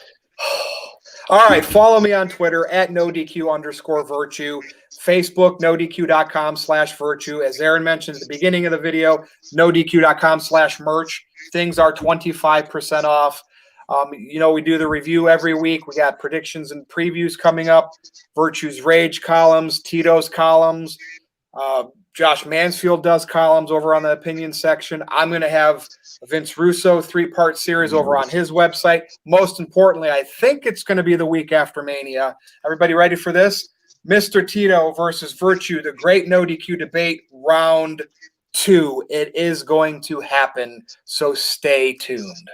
All right, follow me on Twitter at NoDQ_Virtue, Facebook, NoDQ.com/Virtue. As Aaron mentioned at the beginning of the video, NoDQ.com/merch. Things are 25% off. We do the review every week. We got predictions and previews coming up. Virtue's Rage columns, Tito's columns. Josh Mansfield does columns over on the opinion section. I'm going to have Vince Russo 3-part series over on his website. Most importantly, I think it's going to be the week after Mania. Everybody ready for this? Mr. Tito versus Virtue, the great NoDQ debate, round 2. It is going to happen, so stay tuned.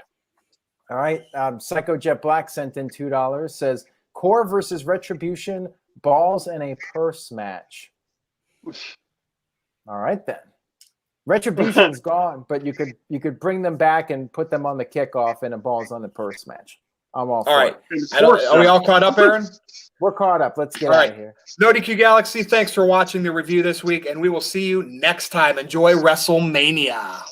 All right. Psycho Jet Black sent in $2. Says, "Core versus Retribution, balls in a purse match." All right, then. Retribution's gone, but you could bring them back and put them on the kickoff in a balls on the purse match. I'm all for All right. it. Are we all caught up, Aaron? We're caught up. Let's get All out right. of here. NoDQ Galaxy, thanks for watching the review this week, and we will see you next time. Enjoy WrestleMania.